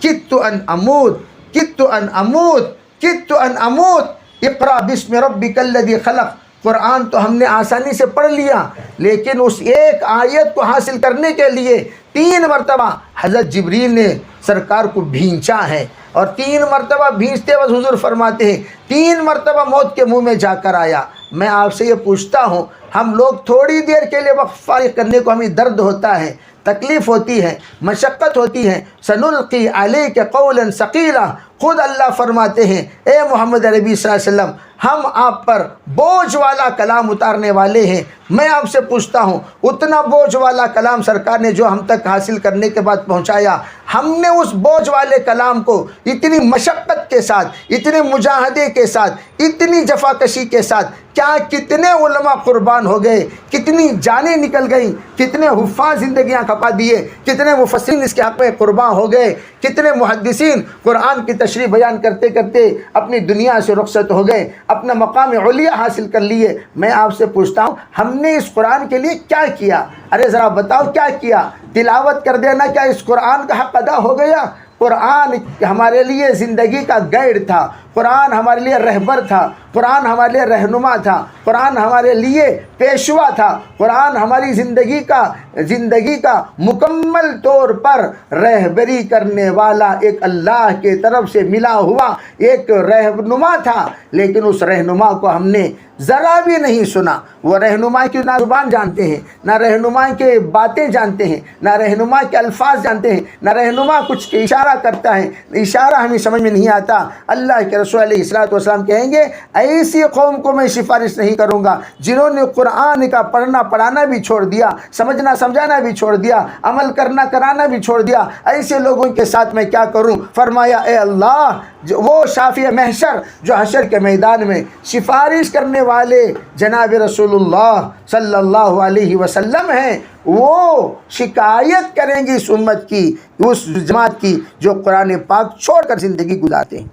کدت ان اموت کدت ان اموت کدت ان اموت اقرا بسم ربک الذی خلق. قرآن تو ہم نے آسانی سے پڑھ لیا، لیکن اس ایک آیت کو حاصل کرنے کے لیے 3 مرتبہ حضرت جبریل نے سرکار کو بھینچا ہے، اور 3 مرتبہ بھینچتے وقت حضور فرماتے ہیں 3 مرتبہ موت کے منہ میں جا کر آیا. میں آپ سے یہ پوچھتا ہوں، ہم لوگ تھوڑی دیر کے لیے وقت فارغ کرنے کو ہمیں درد ہوتا ہے، تکلیف ہوتی ہے، مشقت ہوتی ہے. سنلقی علیک قولا ثقیلا. خود اللہ فرماتے ہیں اے محمد عربی صلی اللہ علیہ وسلم، ہم آپ پر بوجھ والا کلام اتارنے والے ہیں. میں آپ سے پوچھتا ہوں، اتنا بوجھ والا کلام سرکار نے جو ہم تک حاصل کرنے کے بعد پہنچایا، ہم نے اس بوجھ والے کلام کو اتنی مشقت کے ساتھ، اتنے مجاہدے کے ساتھ، اتنی جفاکشی کے ساتھ، کیا کتنے علماء قربان ہو گئے، کتنی جانیں نکل گئیں، کتنے حفاظ زندگیاں کھپا دیے، کتنے مفسرین اس کے حق میں قربان ہو گئے، کتنے محدثین قرآن کی تشریح بیان کرتے کرتے اپنی دنیا سے رخصت ہو گئے، اپنا مقام علیہ حاصل کر لیے. میں آپ سے پوچھتا ہوں، ہم نے اس قرآن کے لیے کیا کیا؟ ارے ذرا بتاؤ کیا کیا؟ تلاوت کر دینا کیا اس قرآن کا حق ادا ہو گیا؟ قرآن ہمارے لیے زندگی کا گائیڈ تھا، قرآن ہمارے لیے رہبر تھا، قرآن ہمارے لیے رہنما تھا، قرآن ہمارے لیے پیشوا تھا، قرآن ہماری زندگی کا مکمل طور پر رہبری کرنے والا ایک اللہ کے طرف سے ملا ہوا ایک رہنما تھا. لیکن اس رہنما کو ہم نے ذرا بھی نہیں سنا. وہ رہنما کی نہ زبان جانتے ہیں، نہ رہنما کے باتیں جانتے ہیں، نہ رہنما کے الفاظ جانتے ہیں، نہ رہنما کچھ اشارہ کرتا ہے، اشارہ ہمیں سمجھ میں نہیں آتا. اللہ کے رسول علیہ الصلوۃ والسلام کہیں گے ایسی قوم کو میں سفارش نہیں کروں گا جنہوں نے قرآن کا پڑھنا پڑھانا بھی چھوڑ دیا، سمجھنا سمجھانا بھی چھوڑ دیا، عمل کرنا کرانا بھی چھوڑ دیا. ایسے لوگوں کے ساتھ میں کیا کروں؟ فرمایا اے اللہ، وہ شافع محشر جو حشر کے میدان میں سفارش کرنے والے جناب رسول اللہ صلی اللہ علیہ وسلم ہیں، وہ شکایت کریں گی اس امت کی، اس جماعت کی جو قرآن پاک چھوڑ کر زندگی گزارتے ہیں.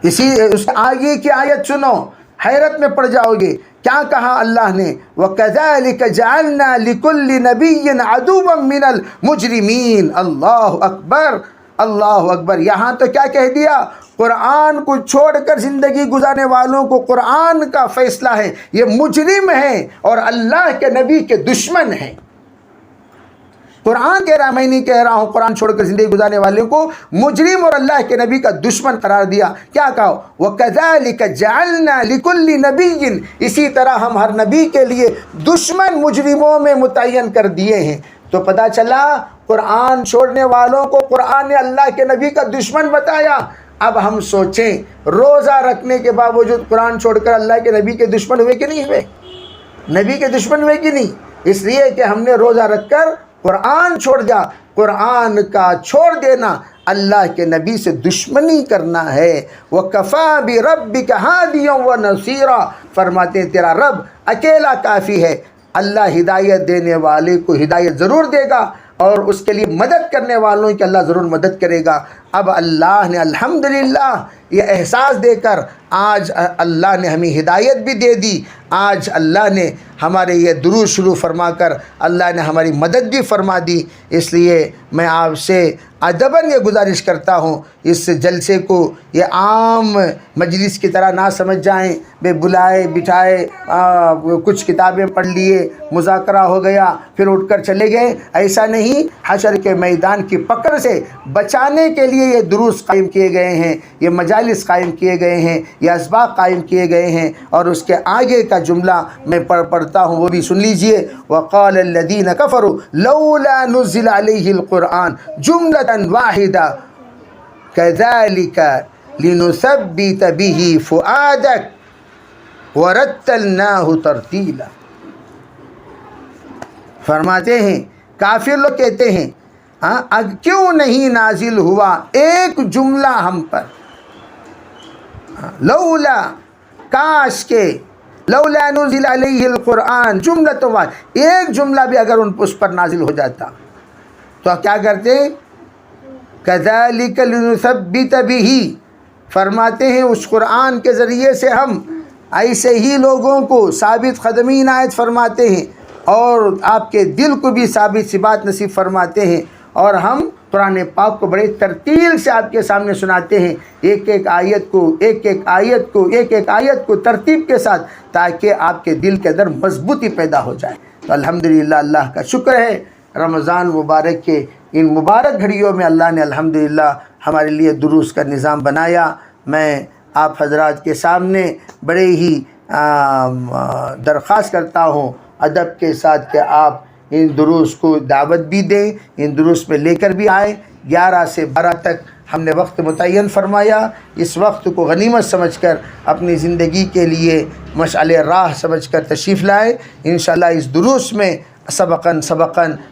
اس آگے کی آیت سنو، حیرت میں پڑ جاؤ گے. کیا کہا اللہ نے؟ وَكَذَلِكَ جَعَلْنَا لِكُلِّ نَبِيٍّ عَدُوًّا مِّنَ الْمُجْرِمِينَ. اللہ اکبر، اللہ اکبر. یہاں تو کیا کہہ دیا؟ قرآن کو چھوڑ کر زندگی گزارنے والوں کو قرآن کا فیصلہ ہے یہ مجرم ہیں اور اللہ کے نبی کے دشمن ہیں. قرآن کہہ رہا، میں نہیں کہہ رہا ہوں. قرآن چھوڑ کر زندگی گزارنے والوں کو مجرم اور اللہ کے نبی کا دشمن قرار دیا. کیا کہا؟ وَكَذَلِكَ جَعَلْنَا لِكُلِّ نَبِيٍّ. اسی طرح ہم ہر نبی کے لیے دشمن مجرموں میں متعین کر دیے ہیں. تو پتہ چلا قرآن چھوڑنے والوں کو قرآن نے اللہ کے نبی کا دشمن بتایا. اب ہم سوچیں، روزہ رکھنے کے باوجود قرآن چھوڑ کر اللہ کے نبی کے دشمن ہوئے کہ نہیں ہوئے؟ نبی کے دشمن ہوئے کہ نہیں؟ اس لیے کہ ہم نے روزہ رکھ کر قرآن چھوڑ دیا. قرآن کا چھوڑ دینا اللہ کے نبی سے دشمنی کرنا ہے. وَكَفَى بِرَبِّكَ هَادِيًا وَنَصِيرًا. فرماتے ہیں تیرا رب اکیلا کافی ہے. اللہ ہدایت دینے والے کو ہدایت ضرور دے گا اور اس کے لیے مدد کرنے والوں کی اللہ ضرور مدد کرے گا. اب اللہ نے الحمدللہ یہ احساس دے کر آج اللہ نے ہمیں ہدایت بھی دے دی. آج اللہ نے ہمارے یہ درود شروع فرما کر اللہ نے ہماری مدد بھی فرما دی. اس لیے میں آپ سے ادباً یہ گزارش کرتا ہوں، اس جلسے کو یہ عام مجلس کی طرح نہ سمجھ جائیں، بے بلائے بٹھائے کچھ کتابیں پڑھ لیے، مذاکرہ ہو گیا پھر اٹھ کر چلے گئے. ایسا نہیں. حشر کے میدان کی پکڑ سے بچانے کے لیے یہ دروس قائم کیے گئے ہیں، یہ مجالس قائم کیے گئے ہیں، یہ اسباق قائم کیے گئے ہیں. اور اس کے آگے کا جملہ میں پڑھتا ہوں، وہ بھی سن لیجئے. وقال الذين كفروا لولا نزل عليه القرآن جملة واحدة كذلك لنثبت به فؤادك ورتلناه ترتیلا. فرماتے ہیں کافر لوگ کہتے ہیں کیوں نہیں نازل ہوا ایک جملہ ہم پر، لولا کاش کے، لولا نزل علیہ القرآن جملۃ واحدہ، ایک جملہ بھی اگر اس پر نازل ہو جاتا تو کیا کرتے؟ کذالک لنثبت بہ، فرماتے ہیں اس قرآن کے ذریعے سے ہم ایسے ہی لوگوں کو ثابت قدمی عنایت فرماتے ہیں اور آپ کے دل کو بھی ثابت سی بات نصیب فرماتے ہیں، اور ہم قرآن پاک کو بڑے ترتیل سے آپ کے سامنے سناتے ہیں، ایک ایک آیت کو ترتیب کے ساتھ، تاکہ آپ کے دل کے اندر مضبوطی پیدا ہو جائے. تو الحمدللہ اللہ کا شکر ہے، رمضان مبارک کے ان مبارک گھڑیوں میں اللہ نے الحمدللہ ہمارے لیے دروس کا نظام بنایا. میں آپ حضرات کے سامنے بڑے ہی درخواست کرتا ہوں ادب کے ساتھ کہ آپ ان دروس کو دعوت بھی دیں، ان دروس میں لے کر بھی آئیں. 11 سے 12 تک ہم نے وقت متعین فرمایا، اس وقت کو غنیمت سمجھ کر اپنی زندگی کے لیے مشعل راہ سمجھ کر تشریف لائیں. انشاءاللہ اس دروس میں سبقاً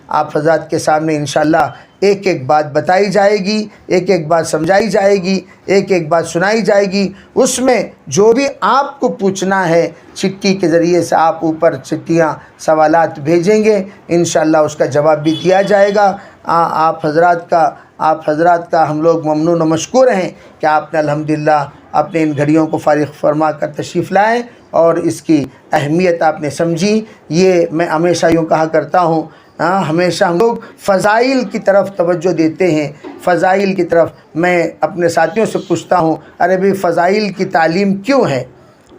آپ حضرات کے سامنے انشاءاللہ ایک ایک بات بتائی جائے گی، ایک ایک بات سمجھائی جائے گی، ایک ایک بات سنائی جائے گی. اس میں جو بھی آپ کو پوچھنا ہے چٹھی کے ذریعے سے آپ اوپر چٹھیاں سوالات بھیجیں گے، انشاءاللہ اس کا جواب بھی دیا جائے گا. آپ حضرات کا ہم لوگ ممنون و مشکور ہیں کہ آپ نے الحمدللہ اپنے ان گھڑیوں کو فارغ فرما کر تشریف لائیں اور اس کی اہمیت آپ نے سمجھی. یہ میں ہمیشہ یوں کہا کرتا ہوں، ہمیشہ ہم لوگ فضائل کی طرف توجہ دیتے ہیں، فضائل کی طرف. میں اپنے ساتھیوں سے پوچھتا ہوں، ارے بھئی فضائل کی تعلیم کیوں ہے؟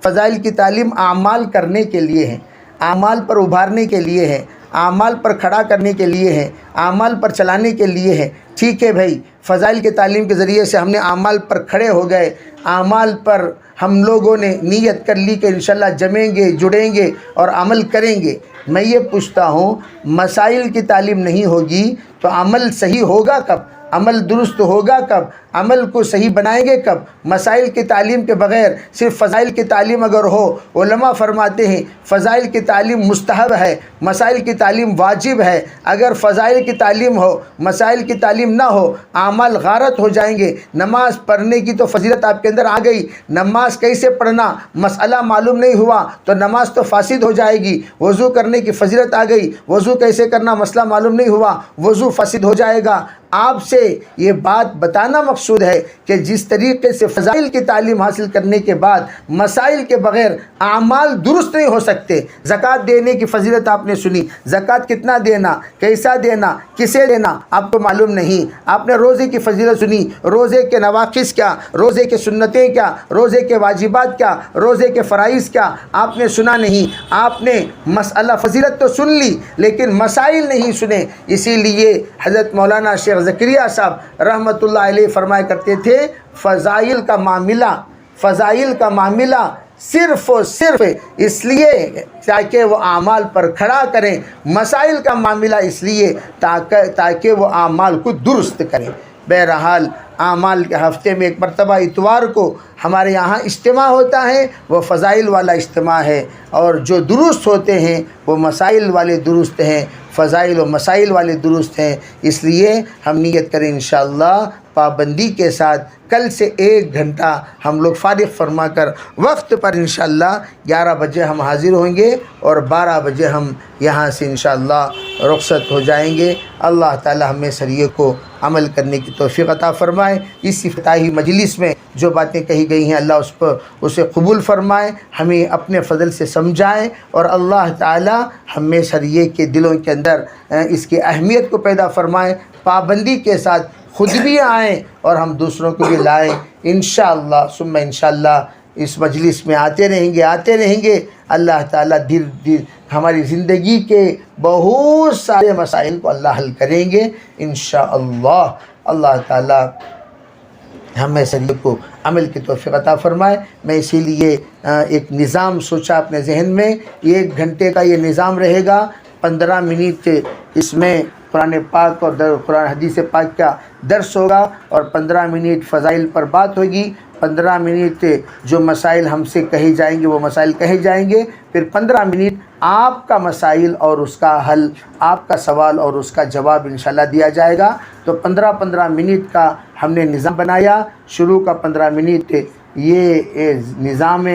فضائل کی تعلیم اعمال کرنے کے لیے ہے، اعمال پر ابھارنے کے لیے ہے، اعمال پر کھڑا کرنے کے لیے ہے، اعمال پر چلانے کے لیے ہے. ٹھیک ہے بھائی، فضائل کی تعلیم کے ذریعے سے ہم نے اعمال پر کھڑے ہو گئے، اعمال پر ہم لوگوں نے نیت کر لی کہ انشاءاللہ جمیں گے، جڑیں گے اور عمل کریں گے. میں یہ پوچھتا ہوں، مسائل کی تعلیم نہیں ہوگی تو عمل صحیح ہوگا کب؟ عمل درست ہوگا کب؟ عمل کو صحیح بنائیں گے کب؟ مسائل کی تعلیم کے بغیر صرف فضائل کی تعلیم اگر ہو، علماء فرماتے ہیں فضائل کی تعلیم مستحب ہے، مسائل کی تعلیم واجب ہے. اگر فضائل کی تعلیم ہو، مسائل کی تعلیم نہ ہو، اعمال غارت ہو جائیں گے. نماز پڑھنے کی تو فضیلت آپ کے اندر آ گئی، نماز کیسے پڑھنا مسئلہ معلوم نہیں ہوا تو نماز تو فاسد ہو جائے گی. وضو کرنے کی فضیلت آ گئی، وضو کیسے کرنا مسئلہ معلوم نہیں ہوا، وضو فاسد ہو جائے گا. آپ سے یہ بات بتانا مقصود ہے کہ جس طریقے سے فضائل کی تعلیم حاصل کرنے کے بعد مسائل کے بغیر اعمال درست نہیں ہو سکتے. زکوٰۃ دینے کی فضیلت آپ نے سنی، زکوٰۃ کتنا دینا، کیسا دینا، کسے دینا آپ کو معلوم نہیں. آپ نے روزے کی فضیلت سنی، روزے کے نواقص کیا، روزے کے سنتیں کیا، روزے کے واجبات کیا، روزے کے فرائض کیا، آپ نے سنا نہیں. آپ نے مسئلہ فضیلت تو سن لی لیکن مسائل نہیں سنے. اسی لیے حضرت مولانا شیخ زکریا صاحب رحمۃ اللہ علیہ فرمایا کرتے تھے، فضائل کا معاملہ صرف و صرف اس لیے تاکہ وہ اعمال پر کھڑا کریں، مسائل کا معاملہ اس لیے تاکہ وہ اعمال کو درست کریں. بہرحال اعمال کے ہفتے میں ایک مرتبہ اتوار کو ہمارے یہاں اجتماع ہوتا ہے، وہ فضائل والا اجتماع ہے، اور جو درست ہوتے ہیں وہ مسائل والے درست ہیں، فضائل و مسائل والے درست ہیں. اس لیے ہم نیت کریں انشاءاللہ پابندی کے ساتھ کل سے 1 گھنٹہ ہم لوگ فارغ فرما کر وقت پر انشاءاللہ 11 بجے ہم حاضر ہوں گے اور 12 بجے ہم یہاں سے انشاءاللہ رخصت ہو جائیں گے. اللہ تعالی ہمیں سریے کو عمل کرنے کی توفیق عطا فرمائے. اس افتتاحی مجلس میں جو باتیں کہی گئی ہیں اللہ اسے قبول فرمائے، ہمیں اپنے فضل سے سمجھائے، اور اللہ تعالی ہمیں سریے کے دلوں کے اندر اس کی اہمیت کو پیدا فرمائے. پابندی کے ساتھ خود بھی آئیں اور ہم دوسروں کو بھی لائیں انشاءاللہ ثم انشاءاللہ. اس مجلس میں آتے رہیں گے. اللہ تعالیٰ ہماری زندگی کے بہت سارے مسائل کو اللہ حل کریں گے انشاءاللہ. اللہ تعالیٰ ہمیں سریے کو عمل کی توفیق عطا فرمائے. میں اسی لیے ایک نظام سوچا اپنے ذہن میں، 1 گھنٹے کا یہ نظام رہے گا. 15 منٹ اس میں قرآن پاک اور قرآن حدیث پاک کا درس ہوگا، اور 15 منٹ فضائل پر بات ہوگی، 15 منٹ جو مسائل ہم سے کہے جائیں گے وہ مسائل کہے جائیں گے، پھر 15 منٹ آپ کا مسائل اور اس کا حل، آپ کا سوال اور اس کا جواب انشاءاللہ دیا جائے گا۔ تو 15 منٹ کا ہم نے نظام بنایا۔ شروع کا 15 منٹ یہ نظام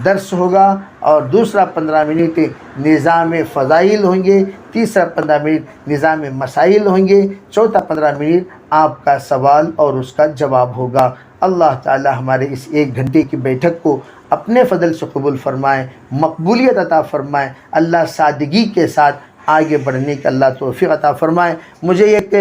درس ہوگا، اور دوسرا 15 منٹ نظام فضائل ہوں گے، تیسرا 15 منٹ نظام مسائل ہوں گے، چوتھا 15 منٹ آپ کا سوال اور اس کا جواب ہوگا۔ اللہ تعالی ہمارے اس 1 گھنٹے کی بیٹھک کو اپنے فضل سے قبول فرمائے، مقبولیت عطا فرمائے، اللہ سادگی کے ساتھ آگے بڑھنے کا اللہ توفیق عطا فرمائے۔ مجھے ایک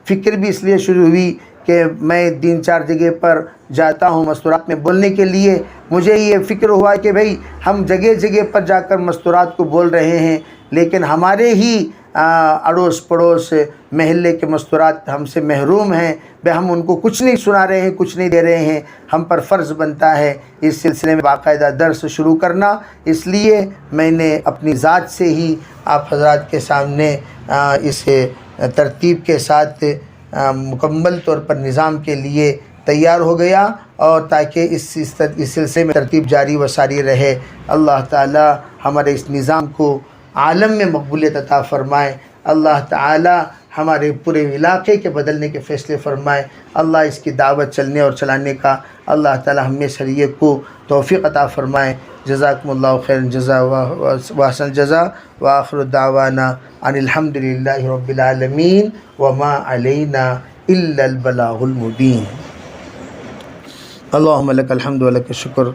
فکر بھی اس لیے شروع ہوئی کہ میں 3-4 جگہ پر جاتا ہوں مستورات میں بولنے کے لیے، مجھے یہ فکر ہوا کہ بھئی ہم جگہ جگہ پر جا کر مستورات کو بول رہے ہیں، لیکن ہمارے ہی اڑوس پڑوس محلے کے مستورات ہم سے محروم ہیں، بھئی ہم ان کو کچھ نہیں سنا رہے ہیں، کچھ نہیں دے رہے ہیں۔ ہم پر فرض بنتا ہے اس سلسلے میں باقاعدہ درس شروع کرنا، اس لیے میں نے اپنی ذات سے ہی آپ حضرات کے سامنے اس ترتیب کے ساتھ مکمل طور پر نظام کے لیے تیار ہو گیا، اور تاکہ اس سلسلے میں ترتیب جاری و ساری رہے۔ اللہ تعالی ہمارے اس نظام کو عالم میں مقبولیت عطا فرمائے، اللہ تعالی ہمارے پورے علاقے کے بدلنے کے فیصلے فرمائے، اللہ اس کی دعوت چلنے اور چلانے کا اللہ تعالی ہمیں شریعت کو توفیق عطا فرمائے۔ جزاکم اللہ خیر جزا و احسن جزا، وآخر دعوانا ان الحمد للہ رب العالمین وما علینا الا البلاغ المبین۔ اللہم لک الحمد ولک الشکر،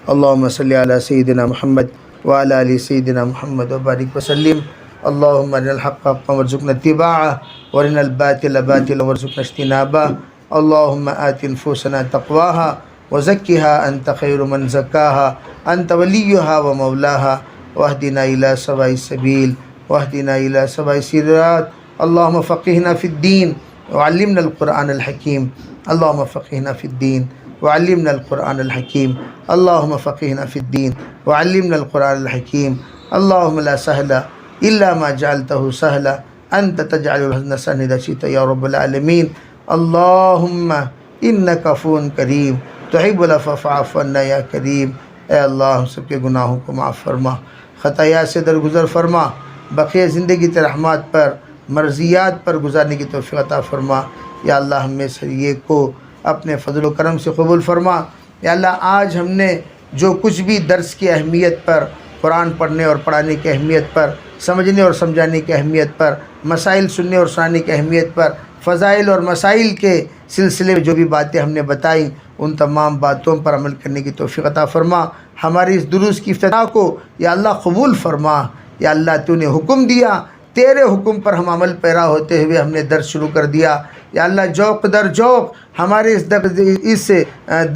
اللہم صلی علی سیدنا محمد وعلی آل سیدنا محمد وبارک وسلم۔ اللہم ارنا الحق حقا وارزقنا اتباعہ، وارنا الباطل باطلا وارزقنا اجتنابہ۔ اللہم آت نفوسنا تقواہا وزکھا انت خیر من زکاہا انت ولیہا ومولاہا، واہدنا الی سواء السبیل واہدنا الی سواء الصراط۔ اللہم فقہنا فی الدین وعلمنا القرآن الحکیم، اللہم فقہنا فی الدین وعلمنا القرآن الحکیم، اللہم فقہنا فی الدین وعلمنا القرآن الحکیم۔ اللہم لا سہل الا ما جعلتہ سہلا، انت تجعل الحزن سہلا اذا شئت یا رب العالمین۔ اللہم انک عفو کریم تحب العفو فاعف عنا یا کریم۔ اے اللہ ہم سب کے گناہوں کو معاف فرما، خطایا سے درگزر فرما، بقیہ زندگی تیرے رحمات پر مرضیات پر گزارنے کی توفیق عطا فرما۔ یا اللہ ہمیں یہ کو اپنے فضل و کرم سے قبول فرما۔ یا اللہ آج ہم نے جو کچھ بھی درس کی اہمیت پر، قرآن پڑھنے اور پڑھانے کی اہمیت پر، سمجھنے اور سمجھانے کی اہمیت پر، مسائل سننے اور سنانے کی اہمیت پر، فضائل اور مسائل کے سلسلے میں جو بھی باتیں ہم نے بتائیں ان تمام باتوں پر عمل کرنے کی توفیق عطا فرما۔ ہماری اس دروس کی افتتاح کو یا اللہ قبول فرما۔ یا اللہ تو نے حکم دیا، تیرے حکم پر ہم عمل پیرا ہوتے ہوئے ہم نے درس شروع کر دیا۔ یا اللہ ذوق در ذوق ہمارے اس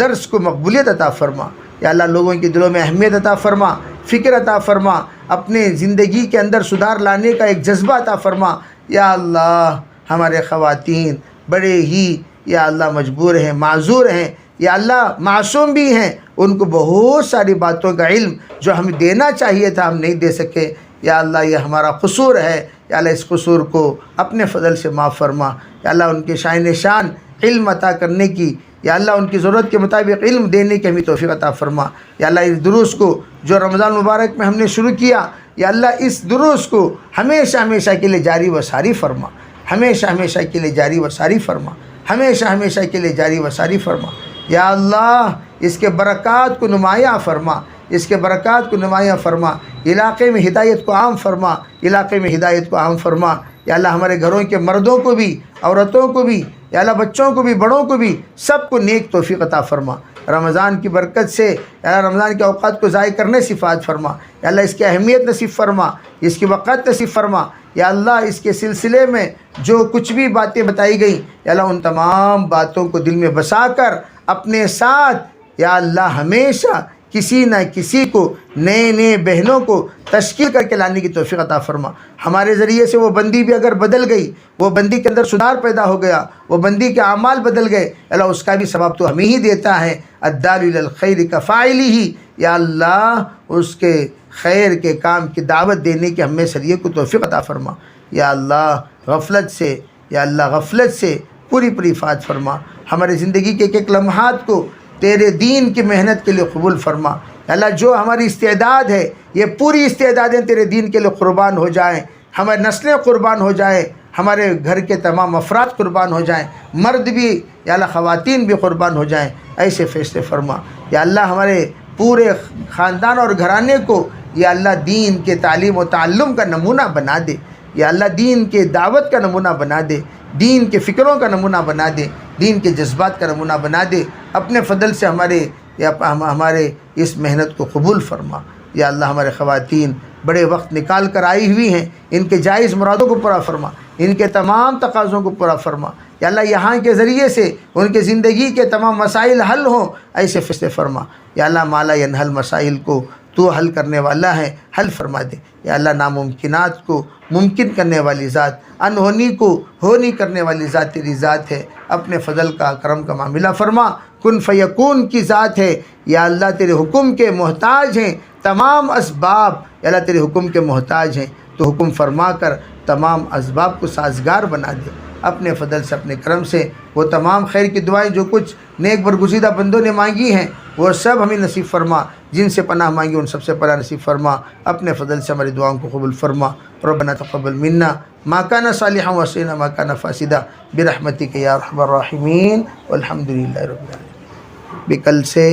درس کو مقبولیت عطا فرما۔ یا اللہ لوگوں کے دلوں میں اہمیت عطا فرما، فکر عطا فرما، اپنے زندگی کے اندر سدھار لانے کا ایک جذبہ عطا فرما۔ یا اللہ ہمارے خواتین بڑے ہی یا اللہ مجبور ہیں، معذور ہیں، یا اللہ معصوم بھی ہیں، ان کو بہت ساری باتوں کا علم جو ہمیں دینا چاہیے تھا ہم نہیں دے سکے۔ یا اللہ یہ ہمارا قصور ہے، یا اللہ اس قصور کو اپنے فضل سے معاف فرما۔ یا اللہ ان کے شائن شان علم عطا کرنے کی، یا اللہ ان کی ضرورت کے مطابق علم دینے کی ہمیں توفیق عطا فرما۔ یا اللہ اس دروس کو جو رمضان مبارک میں ہم نے شروع کیا، یا اللہ اس دروس کو ہمیشہ ہمیشہ کے لیے جاری و ساری فرما، ہمیشہ ہمیشہ کے لیے جاری و ساری فرما، ہمیشہ ہمیشہ کے لیے جاری و ساری فرما۔ یا اللہ اس کے برکات کو نمایاں فرما، اس کے برکات کو نمایاں فرما، علاقے میں ہدایت کو عام فرما، علاقے میں ہدایت کو عام فرما۔ یا اللہ ہمارے گھروں کے مردوں کو بھی، عورتوں کو بھی، یا اللہ بچوں کو بھی، بڑوں کو بھی، سب کو نیک توفیق عطا فرما۔ رمضان کی برکت سے یا اللہ رمضان کے اوقات کو ضائع کرنے سے حفاظت فرما۔ یا اللہ اس کی اہمیت نصیب فرما، اس کی وقت نصیب فرما۔ یا اللہ اس کے سلسلے میں جو کچھ بھی باتیں بتائی گئیں، یا اللہ ان تمام باتوں کو دل میں بسا کر اپنے ساتھ یا اللہ ہمیشہ کسی نہ کسی کو، نئے بہنوں کو تشکیل کر کے لانے کی توفیق عطا فرما۔ ہمارے ذریعے سے وہ بندی بھی اگر بدل گئی، وہ بندی کے اندر سدھار پیدا ہو گیا، وہ بندی کے اعمال بدل گئے، اللہ اس کا بھی ثواب تو ہمیں ہی دیتا ہے۔ الدال علی الخیر کفاعلہ، یا اللہ اس کے خیر کے کام کی دعوت دینے کی ہمیں شریعت کو توفیق عطا فرما۔ یا اللہ غفلت سے یا اللہ غفلت سے پوری پوری حفاظت فرما. ہمارے زندگی کے ایک ایک لمحات کو تیرے دین کی محنت کے لیے قبول فرما. یا اللہ جو ہماری استعداد ہے یہ پوری استعدادیں تیرے دین کے لیے قربان ہو جائیں. ہماری نسلیں قربان ہو جائیں, ہمارے گھر کے تمام افراد قربان ہو جائیں, مرد بھی یا اللہ خواتین بھی قربان ہو جائیں. ایسے فیصلے فرما. یا اللہ ہمارے پورے خاندان اور گھرانے کو یا اللہ دین کے تعلیم و تعلم کا نمونہ بنا دے. یا اللہ دین کے دعوت کا نمونہ بنا دے, دین کے فکروں کا نمونہ بنا دے, دین کے جذبات کا نمونہ بنا دے. اپنے فضل سے ہمارے اس محنت کو قبول فرما. یا اللہ ہمارے خواتین بڑے وقت نکال کر آئی ہوئی ہیں, ان کے جائز مرادوں کو پورا فرما, ان کے تمام تقاضوں کو پورا فرما. یا اللہ یہاں کے ذریعے سے ان کے زندگی کے تمام مسائل حل ہوں, ایسے فیصلے فرما. یا اللہ مالا ینحل مسائل کو تو حل کرنے والا ہے, حل فرما دے. یا اللہ ناممکنات کو ممکن کرنے والی ذات, انہونی کو ہونی کرنے والی ذات تیری ذات ہے. اپنے فضل کا کرم کا معاملہ فرما. کن فیکون کی ذات ہے. یا اللہ تیرے حکم کے محتاج ہیں تمام اسباب. یا اللہ تیرے حکم کے محتاج ہیں, تو حکم فرما کر تمام اسباب کو سازگار بنا دے. اپنے فضل سے اپنے کرم سے وہ تمام خیر کی دعائیں جو کچھ نیک برگزیدہ بندوں نے مانگی ہیں وہ سب ہمیں نصیب فرما. جن سے پناہ مانگی ان سب سے پناہ نصیب فرما. اپنے فضل سے ہماری دعاؤں کو قبول فرما. ربنا تقبل منا ما كان صالحا وسينا ما كان فاسدا برحمتك يا ارحم الراحمين والحمد لله رب العالمين. کل سے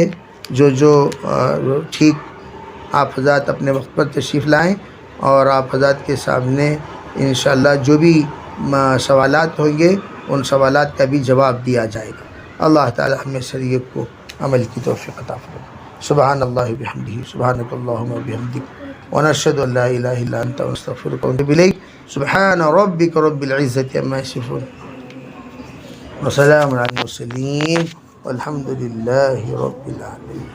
جو ٹھیک آپ حضرات اپنے وقت پر تشریف لائیں اور آپ حضرات کے سامنے انشاءاللہ جو بھی سوالات ہوں گے ان سوالات کا بھی جواب دیا جائے گا. اللہ تعالی ہمیں شریعت کو عمل کی توفیق عطا فرمائے. سبحان اللہ بحمدہ سبحانک اللہم وبحمدک ونشہد ان لا الہ الا انت نستغفرک ونتوب الیک. سبحان ربک رب العزۃ عما یصفون وسلام علی المرسلین والحمد للہ رب العالمین.